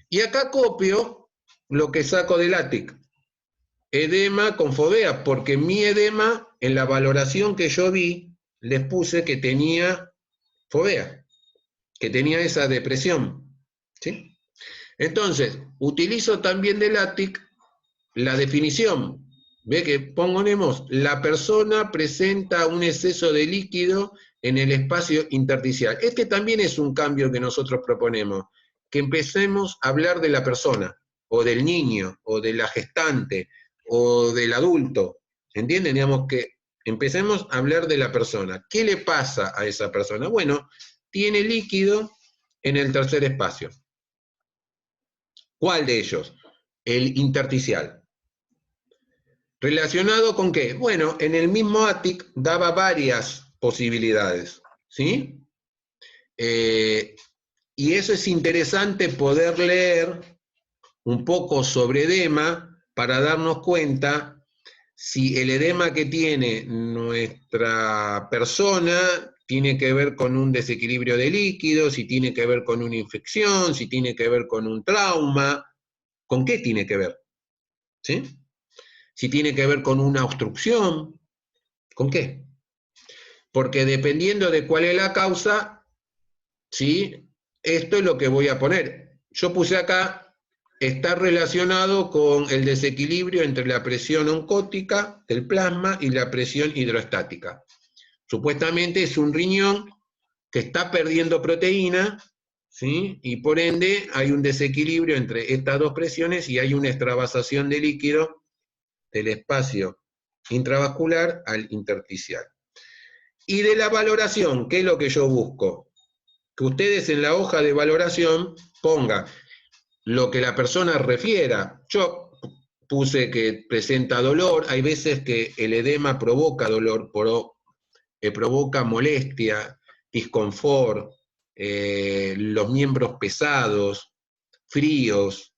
Y acá copio lo que saco del ATIC. Edema con fovea, porque mi edema, en la valoración que yo vi, les puse que tenía fovea, que tenía esa depresión. ¿Sí? Entonces, utilizo también del ATIC la definición. Ve que ponemos, la persona presenta un exceso de líquido en el espacio intersticial. Este también es un cambio que nosotros proponemos, que empecemos a hablar de la persona, o del niño, o de la gestante, o del adulto. ¿Entienden? Digamos que empecemos a hablar de la persona. ¿Qué le pasa a esa persona? Bueno, tiene líquido en el tercer espacio. ¿Cuál de ellos? El intersticial. ¿Relacionado con qué? Bueno, en el mismo ATIC daba varias posibilidades, ¿sí? Y eso es interesante poder leer un poco sobre edema para darnos cuenta si el edema que tiene nuestra persona tiene que ver con un desequilibrio de líquidos, si tiene que ver con una infección, si tiene que ver con un trauma, ¿con qué tiene que ver? ¿Sí? Si tiene que ver con una obstrucción, ¿con qué? Porque dependiendo de cuál es la causa, ¿sí? Esto es lo que voy a poner. Yo puse acá, está relacionado con el desequilibrio entre la presión oncótica del plasma y la presión hidrostática. Supuestamente es un riñón que está perdiendo proteína, ¿sí? Y por ende hay un desequilibrio entre estas dos presiones y hay una extravasación de líquido del espacio intravascular al intersticial. Y de la valoración, ¿qué es lo que yo busco? Que ustedes en la hoja de valoración pongan lo que la persona refiera. Yo puse que presenta dolor, hay veces que el edema provoca dolor, provoca molestia, disconfort, los miembros pesados, fríos.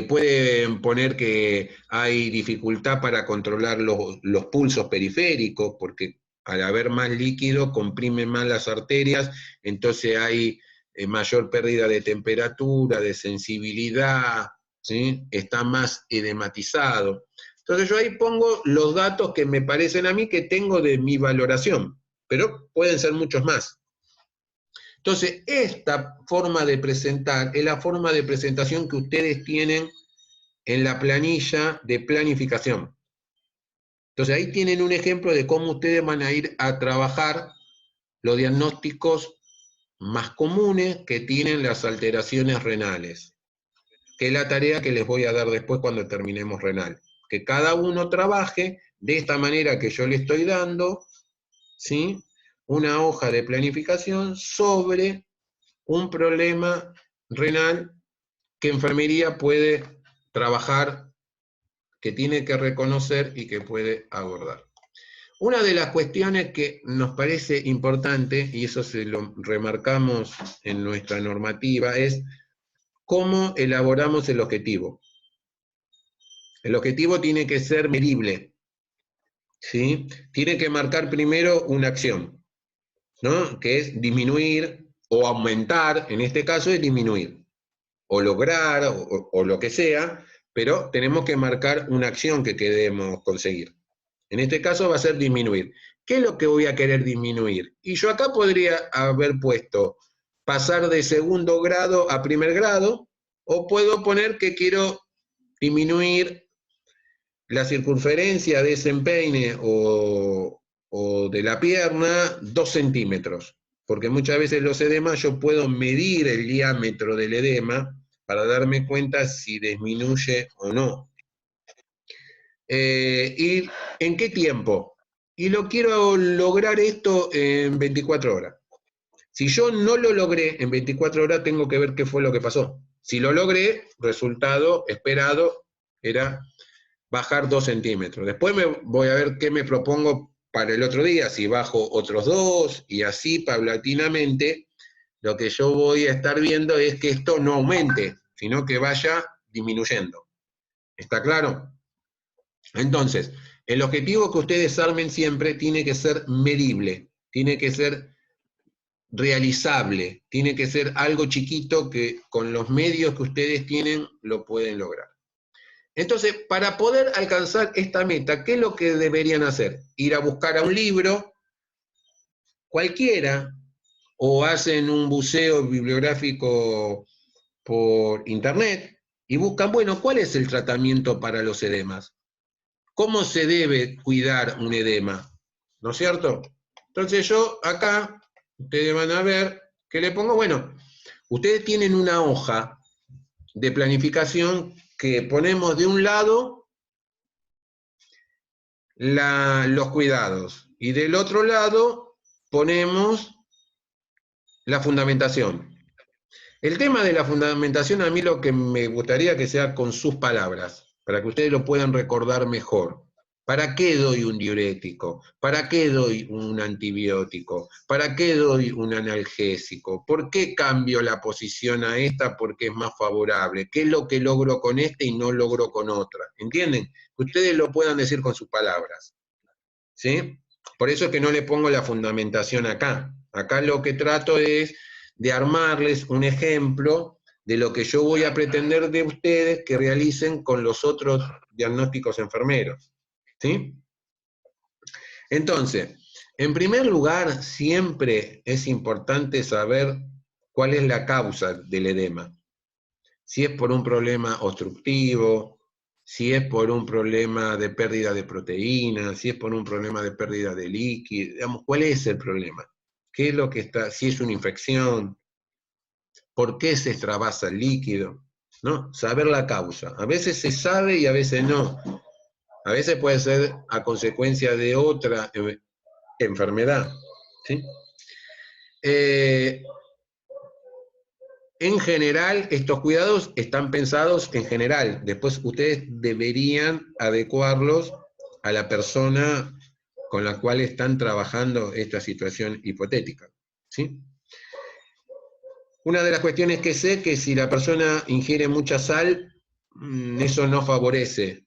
Pueden poner que hay dificultad para controlar los pulsos periféricos, porque al haber más líquido comprime más las arterias, entonces hay mayor pérdida de temperatura, de sensibilidad, ¿sí? Está más edematizado. Entonces yo ahí pongo los datos que me parecen a mí que tengo de mi valoración, pero pueden ser muchos más. Entonces, esta forma de presentar es la forma de presentación que ustedes tienen en la planilla de planificación. Entonces, ahí tienen un ejemplo de cómo ustedes van a ir a trabajar los diagnósticos más comunes que tienen las alteraciones renales, que es la tarea que les voy a dar después cuando terminemos renal. Que cada uno trabaje de esta manera que yo le estoy dando, ¿sí? Una hoja de planificación sobre un problema renal que enfermería puede trabajar, que tiene que reconocer y que puede abordar. Una de las cuestiones que nos parece importante, y eso se lo remarcamos en nuestra normativa, es cómo elaboramos el objetivo. El objetivo tiene que ser medible, ¿sí? Tiene que marcar primero una acción, ¿no? Que es disminuir o aumentar, en este caso es disminuir, o lograr, o lo que sea, pero tenemos que marcar una acción que queremos conseguir. En este caso va a ser disminuir. ¿Qué es lo que voy a querer disminuir? Y yo acá podría haber puesto pasar de segundo grado a primer grado, o puedo poner que quiero disminuir la circunferencia de ese empeine o de la pierna 2 centímetros, porque muchas veces los edemas yo puedo medir el diámetro del edema para darme cuenta si disminuye o no. ¿Y en qué tiempo? Y lo quiero lograr esto en 24 horas. Si yo no lo logré en 24 horas, tengo que ver qué fue lo que pasó. Si lo logré, resultado esperado era bajar 2 centímetros. Después voy a ver qué me propongo para el otro día, si bajo otros 2 y así paulatinamente, lo que yo voy a estar viendo es que esto no aumente, sino que vaya disminuyendo. ¿Está claro? Entonces, el objetivo que ustedes armen siempre tiene que ser medible, tiene que ser realizable, tiene que ser algo chiquito que con los medios que ustedes tienen lo pueden lograr. Entonces, para poder alcanzar esta meta, ¿qué es lo que deberían hacer? Ir a buscar a un libro, cualquiera, o hacen un buceo bibliográfico por internet y buscan, bueno, ¿cuál es el tratamiento para los edemas? ¿Cómo se debe cuidar un edema? ¿No es cierto? Entonces yo acá, ustedes van a ver que le pongo, bueno, ustedes tienen una hoja de planificación que ponemos de un lado los cuidados y del otro lado ponemos la fundamentación. El tema de la fundamentación a mí lo que me gustaría que sea con sus palabras, para que ustedes lo puedan recordar mejor. ¿Para qué doy un diurético? ¿Para qué doy un antibiótico? ¿Para qué doy un analgésico? ¿Por qué cambio la posición a esta porque es más favorable? ¿Qué es lo que logro con esta y no logro con otra? ¿Entienden? Que ustedes lo puedan decir con sus palabras. ¿Sí? Por eso es que no le pongo la fundamentación acá. Acá lo que trato es de armarles un ejemplo de lo que yo voy a pretender de ustedes que realicen con los otros diagnósticos enfermeros. ¿Sí? Entonces, en primer lugar, siempre es importante saber cuál es la causa del edema. Si es por un problema obstructivo, si es por un problema de pérdida de proteína, si es por un problema de pérdida de líquido, digamos, ¿cuál es el problema? ¿Qué es lo que está, si es una infección? ¿Por qué se extravasa el líquido? ¿No? Saber la causa. A veces se sabe y a veces no. A veces puede ser a consecuencia de otra enfermedad. ¿Sí? En general, estos cuidados están pensados en general. Después ustedes deberían adecuarlos a la persona con la cual están trabajando esta situación hipotética. ¿Sí? Una de las cuestiones que sé que si la persona ingiere mucha sal, eso no favorece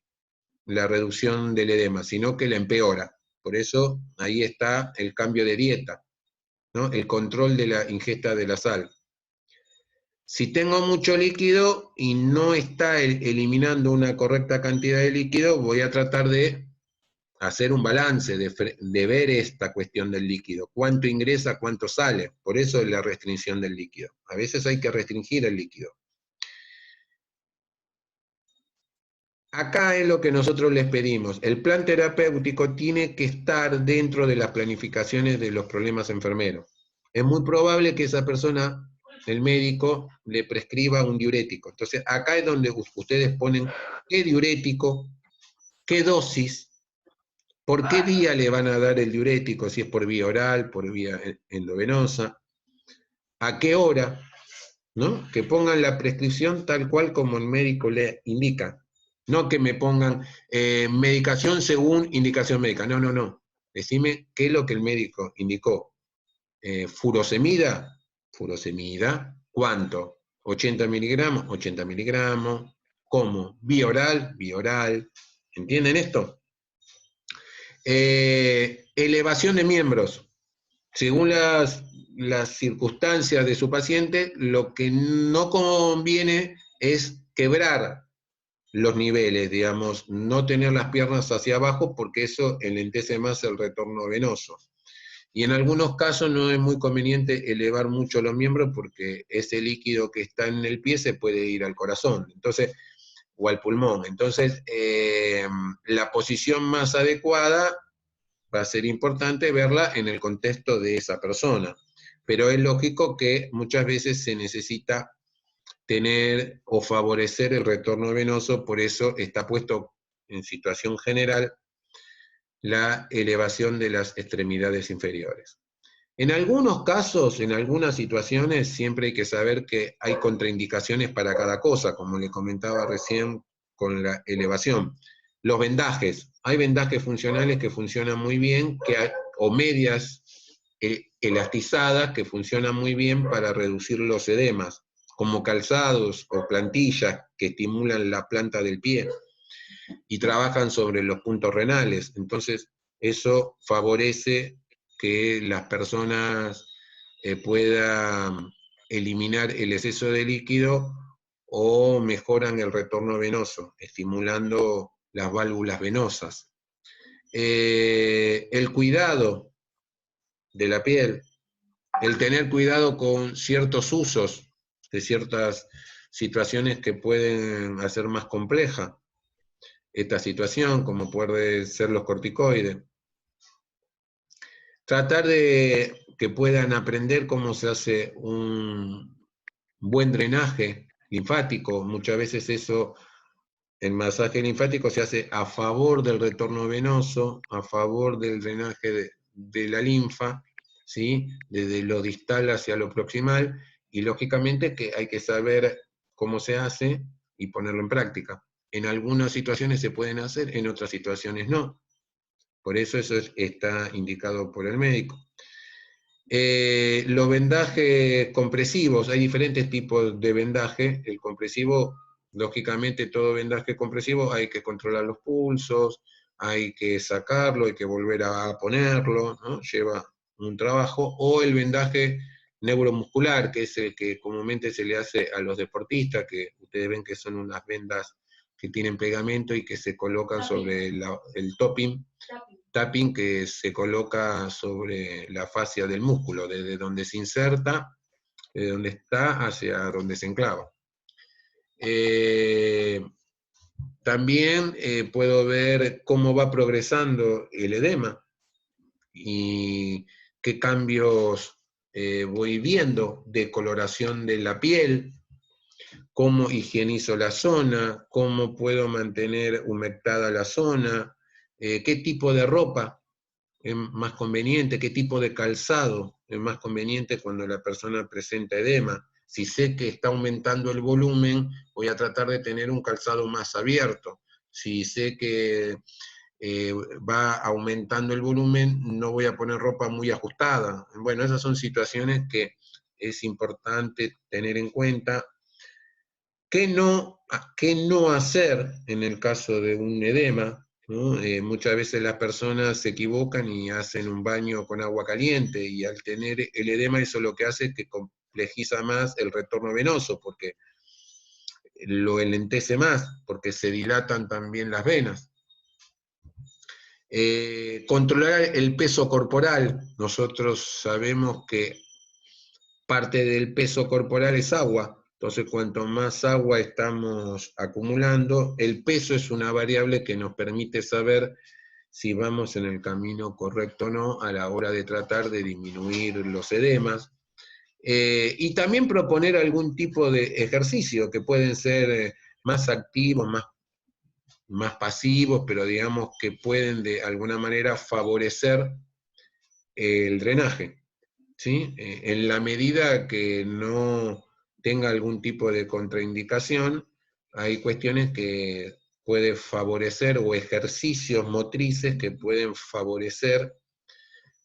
la reducción del edema, sino que la empeora. Por eso ahí está el cambio de dieta, ¿no? El control de la ingesta de la sal. Si tengo mucho líquido y no está eliminando una correcta cantidad de líquido, voy a tratar de hacer un balance, de ver esta cuestión del líquido. Cuánto ingresa, cuánto sale. Por eso es la restricción del líquido. A veces hay que restringir el líquido. Acá es lo que nosotros les pedimos. El plan terapéutico tiene que estar dentro de las planificaciones de los problemas enfermeros. Es muy probable que esa persona, el médico, le prescriba un diurético. Entonces, acá es donde ustedes ponen qué diurético, qué dosis, por qué día le van a dar el diurético, si es por vía oral, por vía endovenosa, a qué hora, ¿no? Que pongan la prescripción tal cual como el médico le indica. No que me pongan medicación según indicación médica. No, no, no. Decime qué es lo que el médico indicó. Furosemida, furosemida. ¿Cuánto? 80 miligramos, 80 miligramos. ¿Cómo? Bioral, bioral. ¿Entienden esto? Elevación de miembros. Según las circunstancias de su paciente, lo que no conviene es quebrar los niveles, digamos, no tener las piernas hacia abajo porque eso enlentece más el retorno venoso. Y en algunos casos no es muy conveniente elevar mucho los miembros porque ese líquido que está en el pie se puede ir al corazón, entonces, o al pulmón. Entonces, la posición más adecuada va a ser importante verla en el contexto de esa persona. Pero es lógico que muchas veces se necesita tener o favorecer el retorno venoso, por eso está puesto en situación general la elevación de las extremidades inferiores. En algunos casos, en algunas situaciones, siempre hay que saber que hay contraindicaciones para cada cosa, como le comentaba recién con la elevación. Los vendajes, hay vendajes funcionales que funcionan muy bien, o medias elastizadas que funcionan muy bien para reducir los edemas, como calzados o plantillas que estimulan la planta del pie y trabajan sobre los puntos renales. Entonces, eso favorece que las personas puedan eliminar el exceso de líquido o mejoran el retorno venoso, estimulando las válvulas venosas. El cuidado de la piel, el tener cuidado con ciertos usos de ciertas situaciones que pueden hacer más compleja esta situación, como puede ser los corticoides. Tratar de que puedan aprender cómo se hace un buen drenaje linfático. Muchas veces eso, el masaje linfático se hace a favor del retorno venoso, a favor del drenaje de la linfa, ¿sí? Desde lo distal hacia lo proximal, y lógicamente que hay que saber cómo se hace y ponerlo en práctica. En algunas situaciones se pueden hacer, en otras situaciones no. Por eso está indicado por el médico. Los vendajes compresivos, hay diferentes tipos de vendaje. El compresivo, lógicamente todo vendaje compresivo hay que controlar los pulsos, hay que sacarlo, hay que volver a ponerlo, ¿no? Lleva un trabajo. O el vendaje neuromuscular, que es el que comúnmente se le hace a los deportistas, que ustedes ven que son unas vendas que tienen pegamento y que se colocan sobre el tapping que se coloca sobre la fascia del músculo, desde donde se inserta, desde donde está hacia donde se enclava. También puedo ver cómo va progresando el edema y qué cambios voy viendo de coloración de la piel, cómo higienizo la zona, cómo puedo mantener humectada la zona, qué tipo de ropa es más conveniente, qué tipo de calzado es más conveniente cuando la persona presenta edema. Si sé que está aumentando el volumen, voy a tratar de tener un calzado más abierto. Si sé que va aumentando el volumen, no voy a poner ropa muy ajustada. Bueno, esas son situaciones que es importante tener en cuenta. ¿Qué no hacer en el caso de un edema? ¿No? Muchas veces las personas se equivocan y hacen un baño con agua caliente, y al tener el edema eso lo que hace es que complejiza más el retorno venoso, porque lo enlentece más, porque se dilatan también las venas. Controlar el peso corporal. Nosotros sabemos que parte del peso corporal es agua. Entonces, cuanto más agua estamos acumulando, el peso es una variable que nos permite saber si vamos en el camino correcto o no a la hora de tratar de disminuir los edemas. Y también proponer algún tipo de ejercicio que pueden ser más activos, más pasivos, pero digamos que pueden de alguna manera favorecer el drenaje. ¿Sí? En la medida que no tenga algún tipo de contraindicación, hay cuestiones que pueden favorecer, o ejercicios motrices que pueden favorecer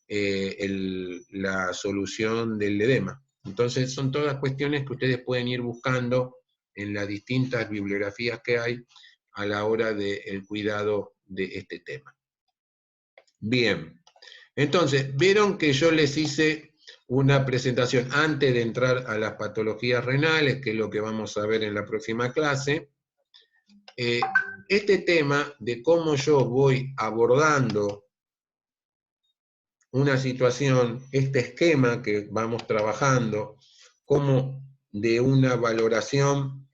la solución del edema. Entonces son todas cuestiones que ustedes pueden ir buscando en las distintas bibliografías que hay a la hora del cuidado de este tema. Bien, entonces, vieron que yo les hice una presentación antes de entrar a las patologías renales, que es lo que vamos a ver en la próxima clase. Este tema de cómo yo voy abordando una situación, este esquema que vamos trabajando, cómo de una valoración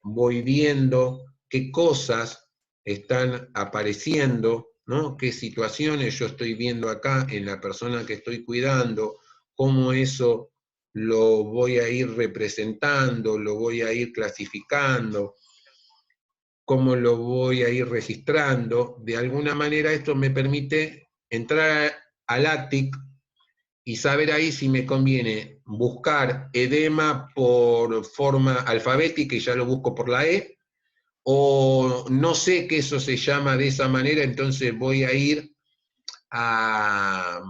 voy viendo qué cosas están apareciendo, ¿no? Qué situaciones yo estoy viendo acá en la persona que estoy cuidando, cómo eso lo voy a ir representando, lo voy a ir clasificando, cómo lo voy a ir registrando. De alguna manera esto me permite entrar al ATIC y saber ahí si me conviene buscar edema por forma alfabética y ya lo busco por la E, o no sé que eso se llama de esa manera, entonces voy a ir a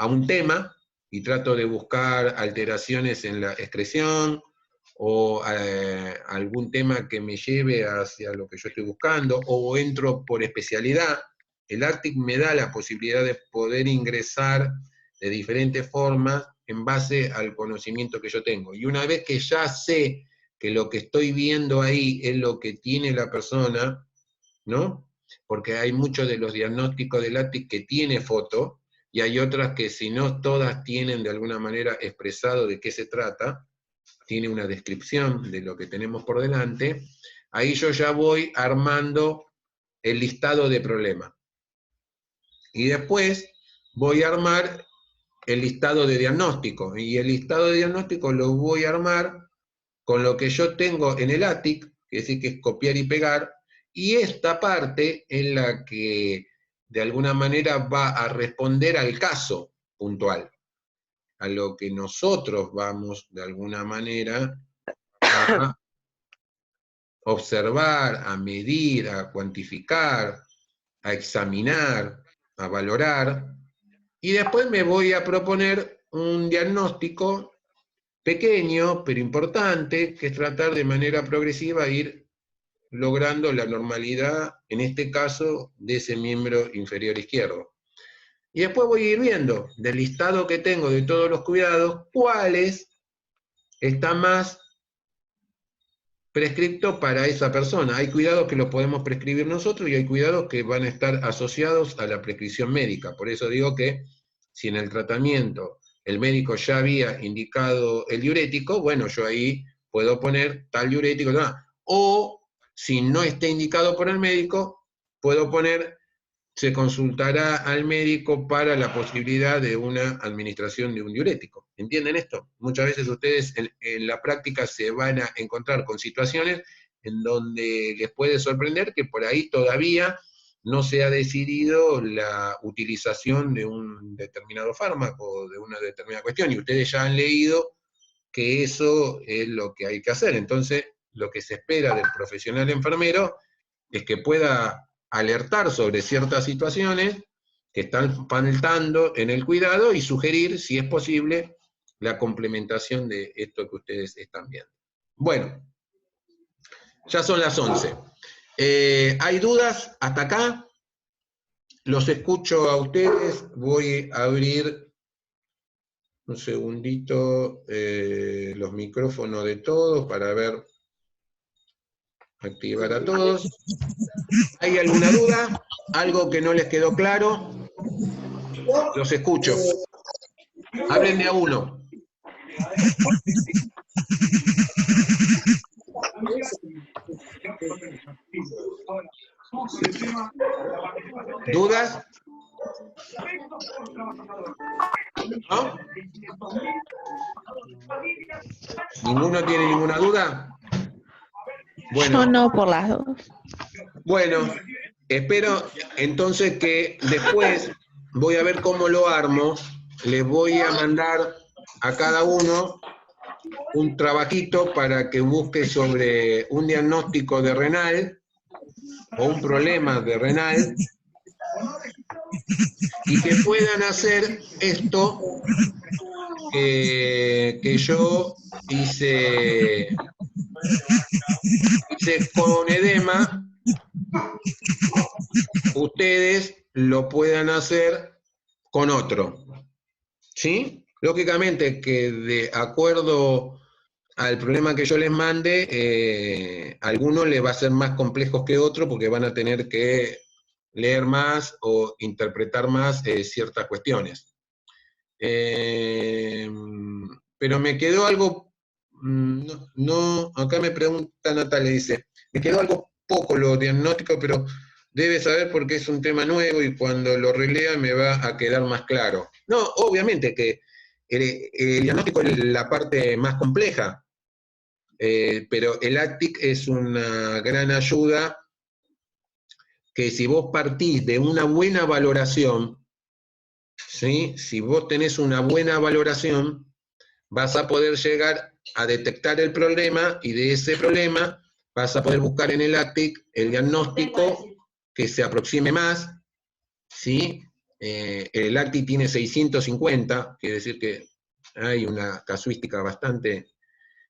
un tema y trato de buscar alteraciones en la excreción o algún tema que me lleve hacia lo que yo estoy buscando, o entro por especialidad. El ARTIC me da la posibilidad de poder ingresar de diferentes formas en base al conocimiento que yo tengo. Y una vez que ya sé que lo que estoy viendo ahí es lo que tiene la persona, ¿no? Porque hay muchos de los diagnósticos del ATIC que tiene foto, y hay otras que si no todas tienen de alguna manera expresado de qué se trata, tiene una descripción de lo que tenemos por delante, ahí yo ya voy armando el listado de problemas. Y después voy a armar el listado de diagnóstico, y el listado de diagnóstico lo voy a armar con lo que yo tengo en el ATIC, que es decir, que es copiar y pegar, y esta parte es la que de alguna manera va a responder al caso puntual, a lo que nosotros vamos de alguna manera a observar, a medir, a cuantificar, a examinar, a valorar, y después me voy a proponer un diagnóstico pequeño, pero importante, que es tratar de manera progresiva ir logrando la normalidad, en este caso, de ese miembro inferior izquierdo. Y después voy a ir viendo, del listado que tengo de todos los cuidados, cuáles están más prescripto para esa persona. Hay cuidados que los podemos prescribir nosotros y hay cuidados que van a estar asociados a la prescripción médica. Por eso digo que si en el tratamiento el médico ya había indicado el diurético, bueno, yo ahí puedo poner tal diurético, o si no está indicado por el médico, puedo poner, se consultará al médico para la posibilidad de una administración de un diurético. ¿Entienden esto? Muchas veces ustedes en la práctica se van a encontrar con situaciones en donde les puede sorprender que por ahí todavía no se ha decidido la utilización de un determinado fármaco, de una determinada cuestión, y ustedes ya han leído que eso es lo que hay que hacer. Entonces, lo que se espera del profesional enfermero es que pueda alertar sobre ciertas situaciones que están faltando en el cuidado y sugerir, si es posible, la complementación de esto que ustedes están viendo. Bueno, ya son las 11. ¿Hay dudas hasta acá? Los escucho a ustedes. Voy a abrir un segundito los micrófonos de todos para ver, activar a todos. ¿Hay alguna duda? ¿Algo que no les quedó claro? Los escucho. Hablen de a uno. ¿Dudas? ¿No? ¿Ninguno tiene ninguna duda? Bueno. Yo no, por las dos. Bueno, espero entonces que después voy a ver cómo lo armo. Les voy a mandar a cada uno un trabajito para que busque sobre un diagnóstico de renal o un problema de renal y que puedan hacer esto que yo hice con edema. Ustedes lo puedan hacer con otro, ¿sí? Lógicamente que de acuerdo al problema que yo les mande, a algunos les va a ser más complejos que otros porque van a tener que leer más o interpretar más ciertas cuestiones. Pero me quedó algo, acá me pregunta Natalia, dice, me quedó algo poco lo diagnóstico, pero debe saber porque es un tema nuevo y cuando lo relea me va a quedar más claro. No, obviamente que el diagnóstico es la parte más compleja, pero el ACTIC es una gran ayuda que si vos partís de una buena valoración, ¿sí? Si vos tenés una buena valoración, vas a poder llegar a detectar el problema y de ese problema vas a poder buscar en el ACTIC el diagnóstico que se aproxime más, ¿sí? El ACTIC tiene 650, quiere decir que hay una casuística bastante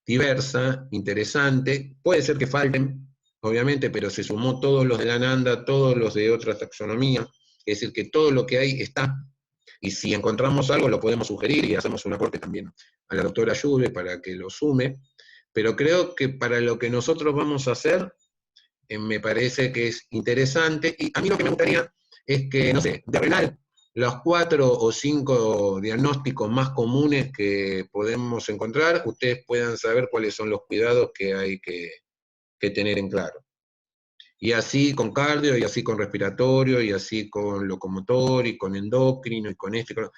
diversa, interesante. Puede ser que falten, obviamente, pero se sumó todos los de la NANDA, todos los de otra taxonomía, es decir, que todo lo que hay está. Y si encontramos algo, lo podemos sugerir y hacemos un aporte también a la doctora Ayude para que lo sume. Pero creo que para lo que nosotros vamos a hacer, me parece que es interesante. Y a mí lo que me gustaría es que, no sé, de renal, los 4 o 5 diagnósticos más comunes que podemos encontrar, ustedes puedan saber cuáles son los cuidados que hay que tener en claro. Y así con cardio, y así con respiratorio, y así con locomotor, y con endocrino, y con esto, y con...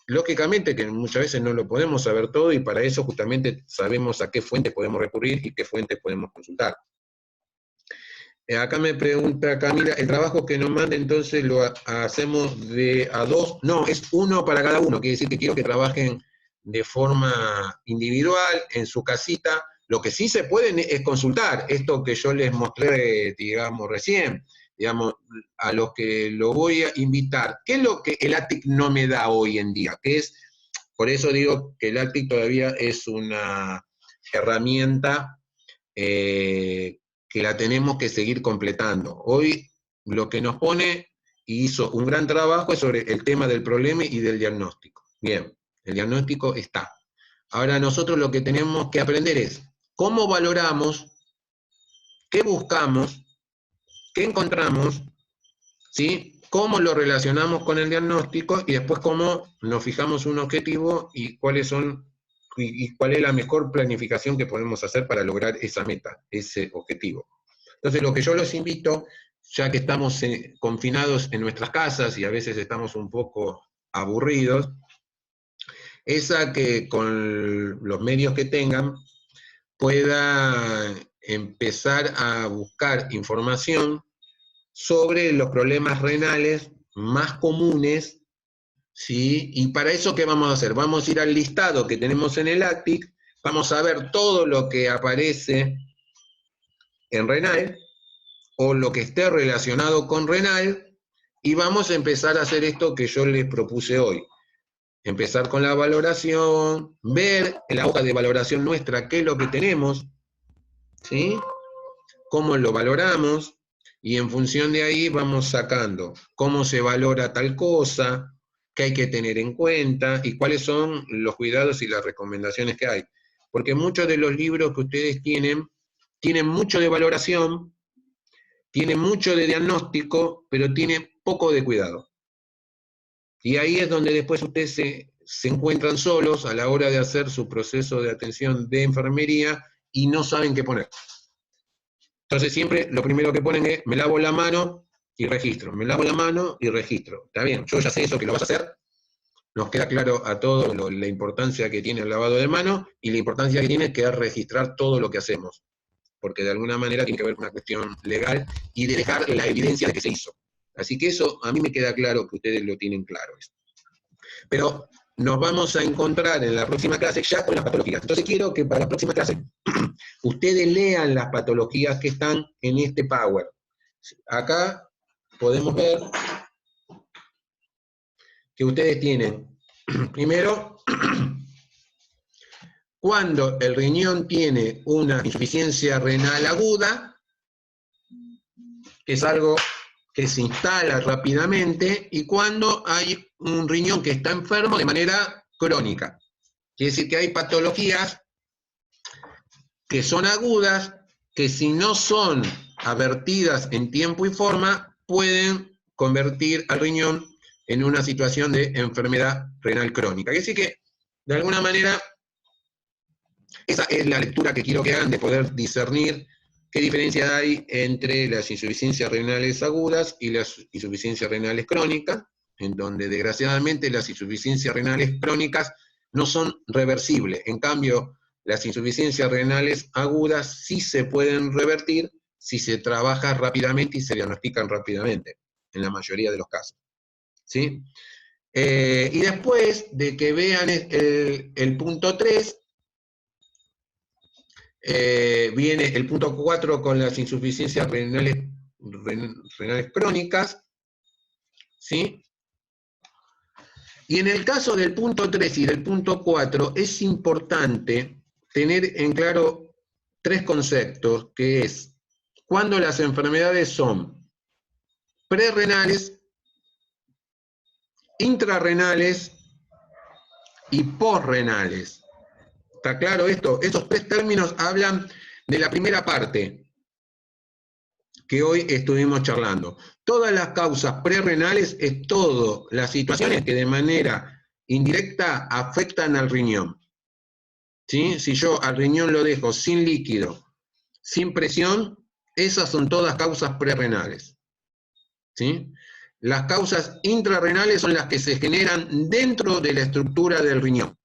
Lógicamente que muchas veces no lo podemos saber todo, y para eso justamente sabemos a qué fuentes podemos recurrir y qué fuentes podemos consultar. Acá me pregunta Camila, ¿el trabajo que nos manda entonces lo hacemos de a 2? No, es uno para cada uno, quiere decir que quiero que trabajen de forma individual, en su casita. Lo que sí se pueden es consultar, esto que yo les mostré, digamos, recién, digamos, a los que lo voy a invitar. ¿Qué es lo que el ACTIC no me da hoy en día? Que es, por eso digo que el ACTIC todavía es una herramienta que la tenemos que seguir completando. Hoy lo que nos pone y hizo un gran trabajo es sobre el tema del problema y del diagnóstico. Bien, el diagnóstico está. Ahora nosotros lo que tenemos que aprender es cómo valoramos, qué buscamos, qué encontramos, ¿sí? Cómo lo relacionamos con el diagnóstico y después cómo nos fijamos un objetivo y cuáles son y cuál es la mejor planificación que podemos hacer para lograr esa meta, ese objetivo. Entonces, lo que yo los invito, ya que estamos confinados en nuestras casas y a veces estamos un poco aburridos, es a que con los medios que tengan pueda empezar a buscar información sobre los problemas renales más comunes, ¿sí? Y para eso, ¿qué vamos a hacer? Vamos a ir al listado que tenemos en el ACTIC, vamos a ver todo lo que aparece en renal, o lo que esté relacionado con renal, y vamos a empezar a hacer esto que yo les propuse hoy. Empezar con la valoración, ver en la hoja de valoración nuestra qué es lo que tenemos, ¿sí? Cómo lo valoramos, y en función de ahí vamos sacando cómo se valora tal cosa, qué hay que tener en cuenta, y cuáles son los cuidados y las recomendaciones que hay. Porque muchos de los libros que ustedes tienen mucho de valoración, tiene mucho de diagnóstico, pero tiene poco de cuidado. Y ahí es donde después ustedes se encuentran solos a la hora de hacer su proceso de atención de enfermería y no saben qué poner. Entonces siempre lo primero que ponen es, me lavo la mano y registro, me lavo la mano y registro. Está bien, yo ya sé eso que lo vas a hacer, nos queda claro a todos la importancia que tiene el lavado de manos y la importancia que tiene que es registrar todo lo que hacemos, porque de alguna manera tiene que ver con una cuestión legal y de dejar la evidencia de que se hizo. Así que eso a mí me queda claro que ustedes lo tienen claro. Pero nos vamos a encontrar en la próxima clase ya con las patologías. Entonces quiero que para la próxima clase ustedes lean las patologías que están en este Power. Acá podemos ver que ustedes tienen, primero, cuando el riñón tiene una insuficiencia renal aguda, que es algo que se instala rápidamente, y cuando hay un riñón que está enfermo de manera crónica. Quiere decir que hay patologías que son agudas, que si no son advertidas en tiempo y forma, pueden convertir al riñón en una situación de enfermedad renal crónica. Quiere decir que, de alguna manera, esa es la lectura que quiero que hagan, de poder discernir qué diferencia hay entre las insuficiencias renales agudas y las insuficiencias renales crónicas, en donde desgraciadamente las insuficiencias renales crónicas no son reversibles. En cambio, las insuficiencias renales agudas sí se pueden revertir si se trabaja rápidamente y se diagnostican rápidamente, en la mayoría de los casos. ¿Sí? Y después de que vean el punto 3, viene el punto 4 con las insuficiencias renales crónicas, ¿sí? Y en el caso del punto 3 y del punto 4 es importante tener en claro tres conceptos, que es cuando las enfermedades son prerrenales, intrarrenales y posrenales. ¿Está claro esto? Esos tres términos hablan de la primera parte que hoy estuvimos charlando. Todas las causas prerrenales es todo las situaciones que de manera indirecta afectan al riñón. ¿Sí? Si yo al riñón lo dejo sin líquido, sin presión, esas son todas causas prerrenales. ¿Sí? Las causas intrarrenales son las que se generan dentro de la estructura del riñón.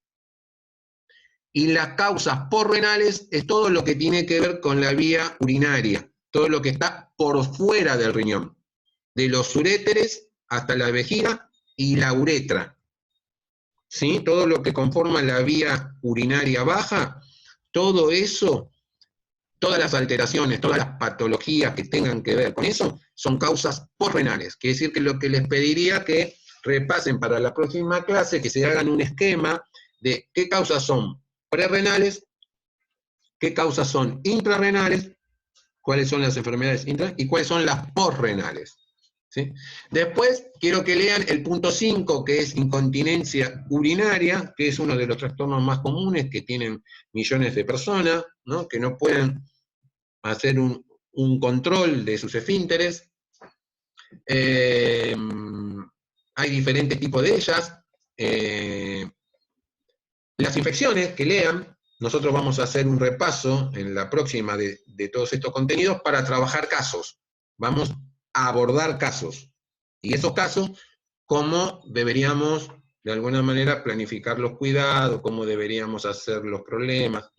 Y las causas posrenales es todo lo que tiene que ver con la vía urinaria, todo lo que está por fuera del riñón, de los uréteres hasta la vejiga y la uretra. ¿Sí? Todo lo que conforma la vía urinaria baja, todo eso, todas las alteraciones, todas las patologías que tengan que ver con eso, son causas posrenales. Quiere decir que lo que les pediría que repasen para la próxima clase, que se hagan un esquema de qué causas son prerrenales, qué causas son intrarrenales, cuáles son las enfermedades intra y cuáles son las posrenales. ¿Sí? Después quiero que lean el punto 5, que es incontinencia urinaria, que es uno de los trastornos más comunes que tienen millones de personas, ¿no? Que no pueden hacer un control de sus esfínteres. Hay diferentes tipos de ellas. Las infecciones, que lean, nosotros vamos a hacer un repaso en la próxima de todos estos contenidos para trabajar casos. Vamos a abordar casos. Y esos casos, cómo deberíamos, de alguna manera, planificar los cuidados, cómo deberíamos hacer los problemas.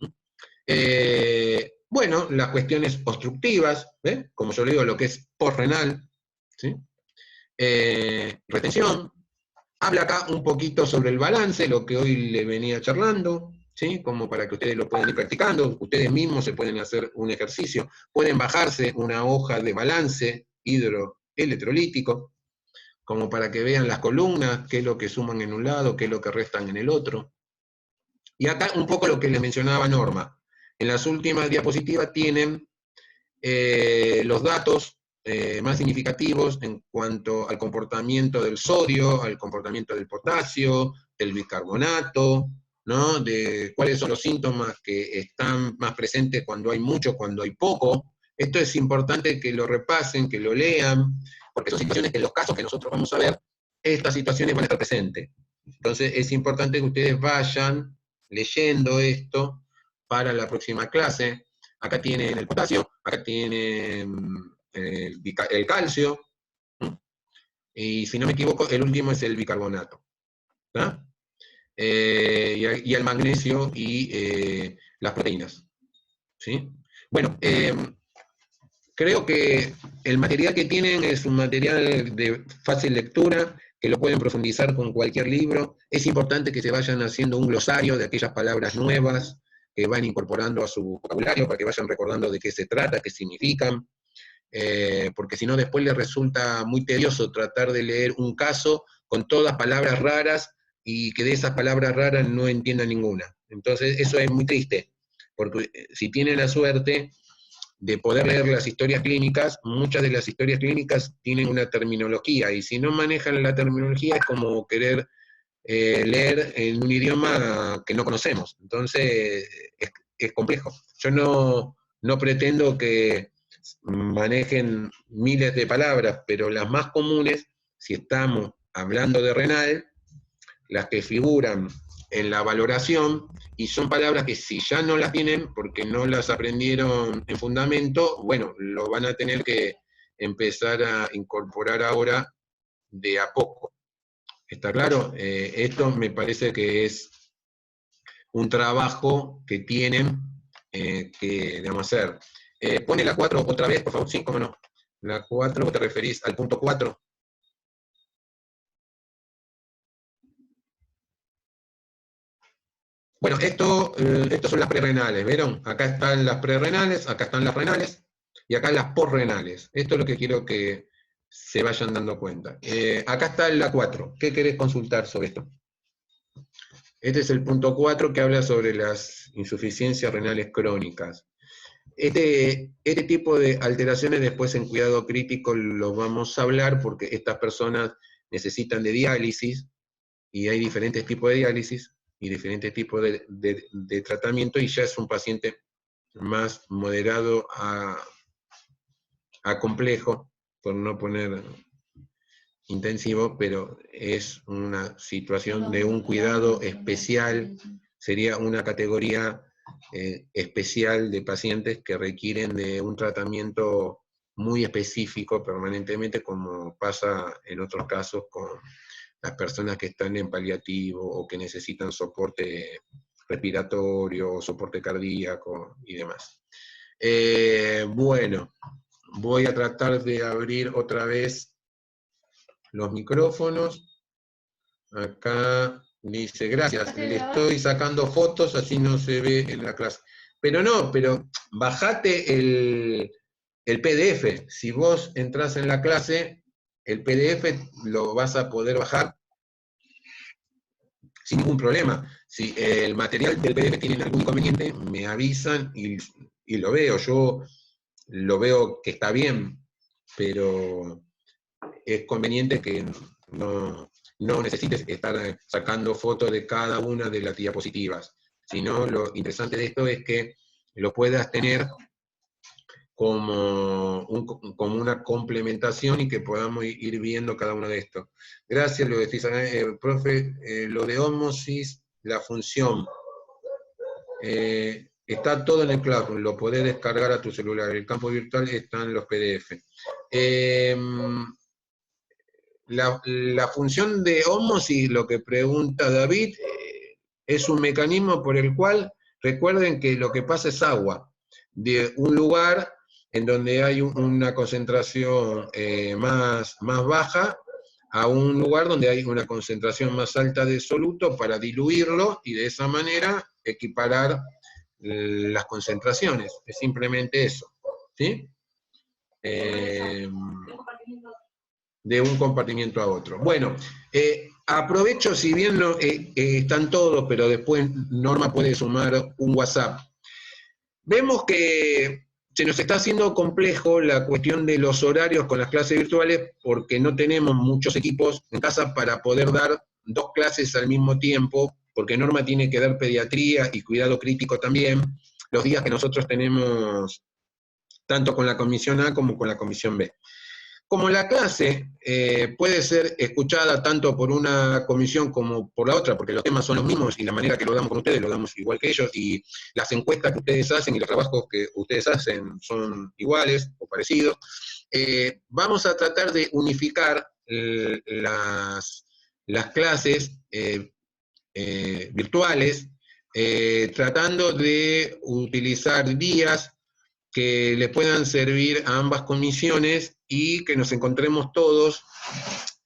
Bueno, las cuestiones obstructivas, ¿eh? Como yo le digo, lo que es postrenal, ¿sí? Retención. Habla acá un poquito sobre el balance, lo que hoy le venía charlando, ¿sí? Como para que ustedes lo puedan ir practicando. Ustedes mismos se pueden hacer un ejercicio. Pueden bajarse una hoja de balance hidroelectrolítico, como para que vean las columnas, qué es lo que suman en un lado, qué es lo que restan en el otro. Y acá un poco lo que les mencionaba Norma. En las últimas diapositivas tienen los datos más significativos en cuanto al comportamiento del sodio, al comportamiento del potasio, del bicarbonato, ¿no? De cuáles son los síntomas que están más presentes cuando hay mucho, cuando hay poco. Esto es importante que lo repasen, que lo lean, porque son situaciones que en los casos que nosotros vamos a ver, estas situaciones van a estar presentes. Entonces es importante que ustedes vayan leyendo esto para la próxima clase. Acá tienen el potasio, acá tienen el calcio, y si no me equivoco, el último es el bicarbonato. ¿Ah? Y el magnesio y las proteínas. ¿Sí? Bueno, creo que el material que tienen es un material de fácil lectura, que lo pueden profundizar con cualquier libro. Es importante que se vayan haciendo un glosario de aquellas palabras nuevas que van incorporando a su vocabulario, para que vayan recordando de qué se trata, qué significan, porque si no después les resulta muy tedioso tratar de leer un caso con todas palabras raras y que de esas palabras raras no entiendan ninguna. Entonces eso es muy triste, porque si tienen la suerte de poder leer las historias clínicas, muchas de las historias clínicas tienen una terminología, y si no manejan la terminología es como querer leer en un idioma que no conocemos. Entonces es complejo. Yo no pretendo que manejen miles de palabras, pero las más comunes, si estamos hablando de renal, las que figuran en la valoración, y son palabras que si ya no las tienen porque no las aprendieron en fundamento, bueno, lo van a tener que empezar a incorporar ahora de a poco. ¿Está claro? Esto me parece que es un trabajo que tienen que, digamos, hacer. Pone la 4 otra vez, por favor. Sí, cómo no. La 4, ¿te referís al punto 4? Bueno, esto son las prerrenales, ¿vieron? Acá están las prerrenales, acá están las renales, y acá las posrenales. Esto es lo que quiero que se vayan dando cuenta. Acá está la 4. ¿Qué querés consultar sobre esto? Este es el punto 4 que habla sobre las insuficiencias renales crónicas. Este tipo de alteraciones después en cuidado crítico lo vamos a hablar, porque estas personas necesitan de diálisis, y hay diferentes tipos de diálisis y diferentes tipos de tratamiento, y ya es un paciente más moderado a complejo, por no poner intensivo, pero es una situación de un cuidado especial, sería una categoría especial de pacientes que requieren de un tratamiento muy específico permanentemente, como pasa en otros casos con las personas que están en paliativo o que necesitan soporte respiratorio, soporte cardíaco y demás. Bueno, voy a tratar de abrir otra vez los micrófonos. Acá dice, gracias, le estoy sacando fotos, así no se ve en la clase. Pero no, pero bajate el PDF. Si vos entras en la clase, el PDF lo vas a poder bajar sin ningún problema. Si el material del PDF tiene algún inconveniente, me avisan y lo veo. Yo lo veo que está bien, pero es conveniente que no necesites estar sacando fotos de cada una de las diapositivas, sino lo interesante de esto es que lo puedas tener como una complementación, y que podamos ir viendo cada uno de estos. Gracias, lo decís, profe, lo de ósmosis, la función. está todo en el Classroom, lo podés descargar a tu celular. El campo virtual está en los PDF. La función de ósmosis, lo que pregunta David, es un mecanismo por el cual, recuerden que lo que pasa es agua. De un lugar en donde hay una concentración más baja, a un lugar donde hay una concentración más alta de soluto para diluirlo y de esa manera equiparar las concentraciones. Es simplemente eso. ¿Sí? De un compartimiento a otro. Bueno, aprovecho, si bien están todos, pero después Norma puede sumar un WhatsApp. Vemos que se nos está haciendo complejo la cuestión de los horarios con las clases virtuales porque no tenemos muchos equipos en casa para poder dar 2 clases al mismo tiempo, porque Norma tiene que dar pediatría y cuidado crítico también, los días que nosotros tenemos tanto con la comisión A como con la comisión B. Como la clase puede ser escuchada tanto por una comisión como por la otra, porque los temas son los mismos y la manera que lo damos con ustedes lo damos igual que ellos, y las encuestas que ustedes hacen y los trabajos que ustedes hacen son iguales o parecidos, vamos a tratar de unificar las clases virtuales, tratando de utilizar días que le puedan servir a ambas comisiones y que nos encontremos todos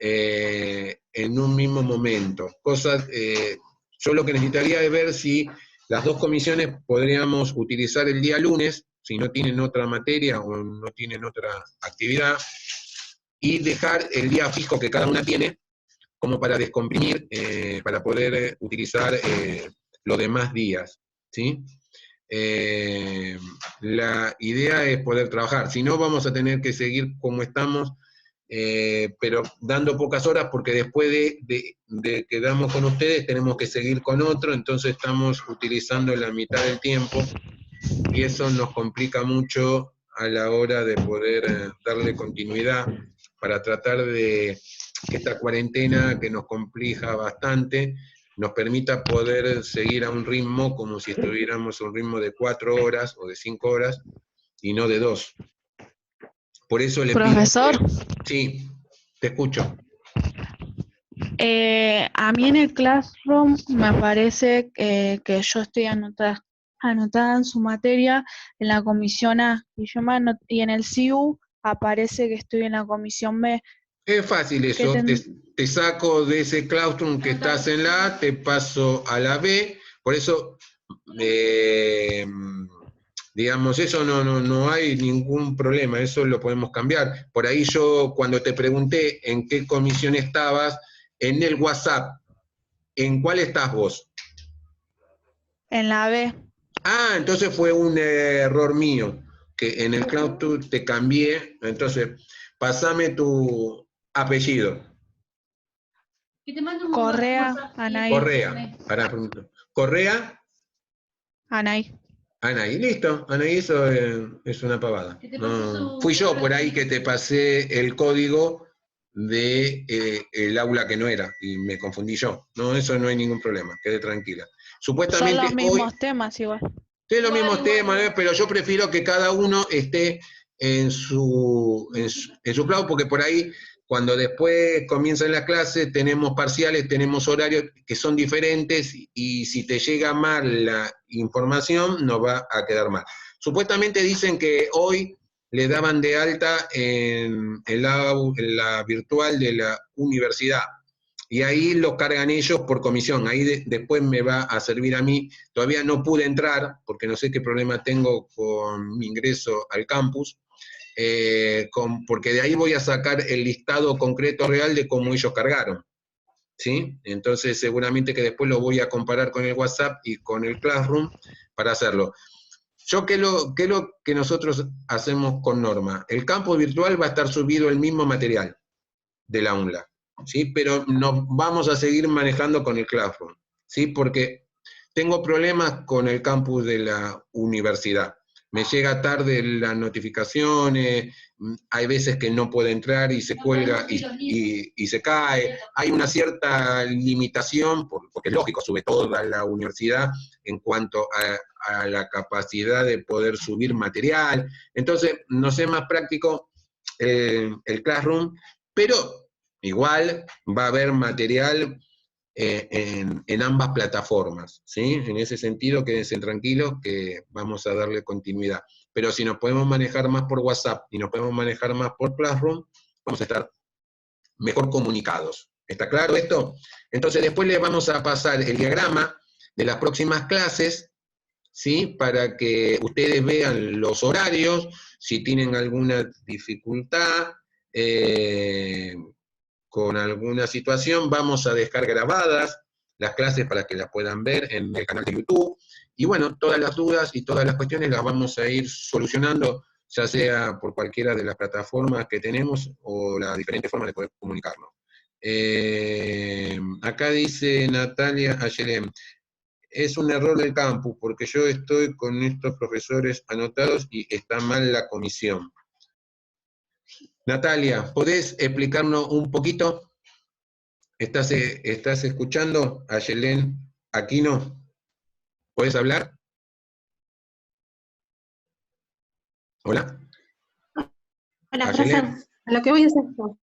en un mismo momento. Yo lo que necesitaría es ver si las 2 comisiones podríamos utilizar el día lunes, si no tienen otra materia o no tienen otra actividad, y dejar el día fijo que cada una tiene, como para descomprimir, para poder utilizar los demás días, ¿sí? La idea es poder trabajar, si no vamos a tener que seguir como estamos, pero dando pocas horas, porque después de que damos con ustedes tenemos que seguir con otro, entonces estamos utilizando la mitad del tiempo y eso nos complica mucho a la hora de poder darle continuidad para tratar de que esta cuarentena que nos complica bastante nos permita poder seguir a un ritmo como si estuviéramos a un ritmo de 4 horas o de 5 horas y no de 2. Por eso le Profesor, pido sí, te escucho. a mí en el Classroom me parece que yo estoy anotada en su materia en la comisión A y en el CIU aparece que estoy en la comisión B. Es fácil eso, te saco de ese claustrum que estás en la A, te paso a la B, por eso, digamos, eso no hay ningún problema, eso lo podemos cambiar. Por ahí yo, cuando te pregunté en qué comisión estabas, en el WhatsApp, ¿en cuál estás vos? En la B. Ah, entonces fue un error mío, que en el claustrum te cambié, entonces, pasame tu apellido. Correa, Anaí. Correa, Correa, Anaí. Anaí, listo, Anaí, eso es una pavada. No, fui yo por ahí que te pasé el código de el aula que no era, y me confundí yo. No, eso no hay ningún problema, quede tranquila. Son Supuestamente los mismos temas igual. tiene los mismos temas, ¿no? Pero yo prefiero que cada uno esté en su cloud, porque por ahí, cuando después comienzan las clases, tenemos parciales, tenemos horarios que son diferentes, y si te llega mal la información, nos va a quedar mal. Supuestamente dicen que hoy le daban de alta en la virtual de la universidad, y ahí lo cargan ellos por comisión, ahí después me va a servir a mí. Todavía no pude entrar, porque no sé qué problema tengo con mi ingreso al campus, porque de ahí voy a sacar el listado concreto real de cómo ellos cargaron, ¿sí? Entonces seguramente que después lo voy a comparar con el WhatsApp y con el Classroom para hacerlo. ¿Qué es lo que nosotros hacemos con Norma? El campus virtual va a estar subido el mismo material de la UNLA, ¿sí? Pero nos vamos a seguir manejando con el Classroom, ¿sí? Porque tengo problemas con el campus de la universidad. me llega tarde las notificaciones, hay veces que no puede entrar y se cuelga y se cae, hay una cierta limitación, porque es lógico, sobre todo a la universidad, en cuanto a la capacidad de poder subir material, entonces nos es más práctico el Classroom, pero igual va a haber material en ambas plataformas, ¿sí? En ese sentido, quédense tranquilos que vamos a darle continuidad. Pero si nos podemos manejar más por WhatsApp y nos podemos manejar más por Classroom, vamos a estar mejor comunicados. ¿Está claro esto? Entonces después les vamos a pasar el diagrama de las próximas clases, ¿sí? Para que ustedes vean los horarios, si tienen alguna dificultad, con alguna situación, vamos a dejar grabadas las clases para que las puedan ver en el canal de YouTube. Y bueno, todas las dudas y todas las cuestiones las vamos a ir solucionando, ya sea por cualquiera de las plataformas que tenemos o las diferentes formas de poder comunicarnos. Acá dice Natalia Ayelem, es un error del campus porque yo estoy con estos profesores anotados y está mal la comisión. Natalia, ¿podés explicarnos un poquito? ¿Estás escuchando a Yelén Aquino? ¿Puedes hablar? ¿Hola? Hola, profe. A lo que voy es esto.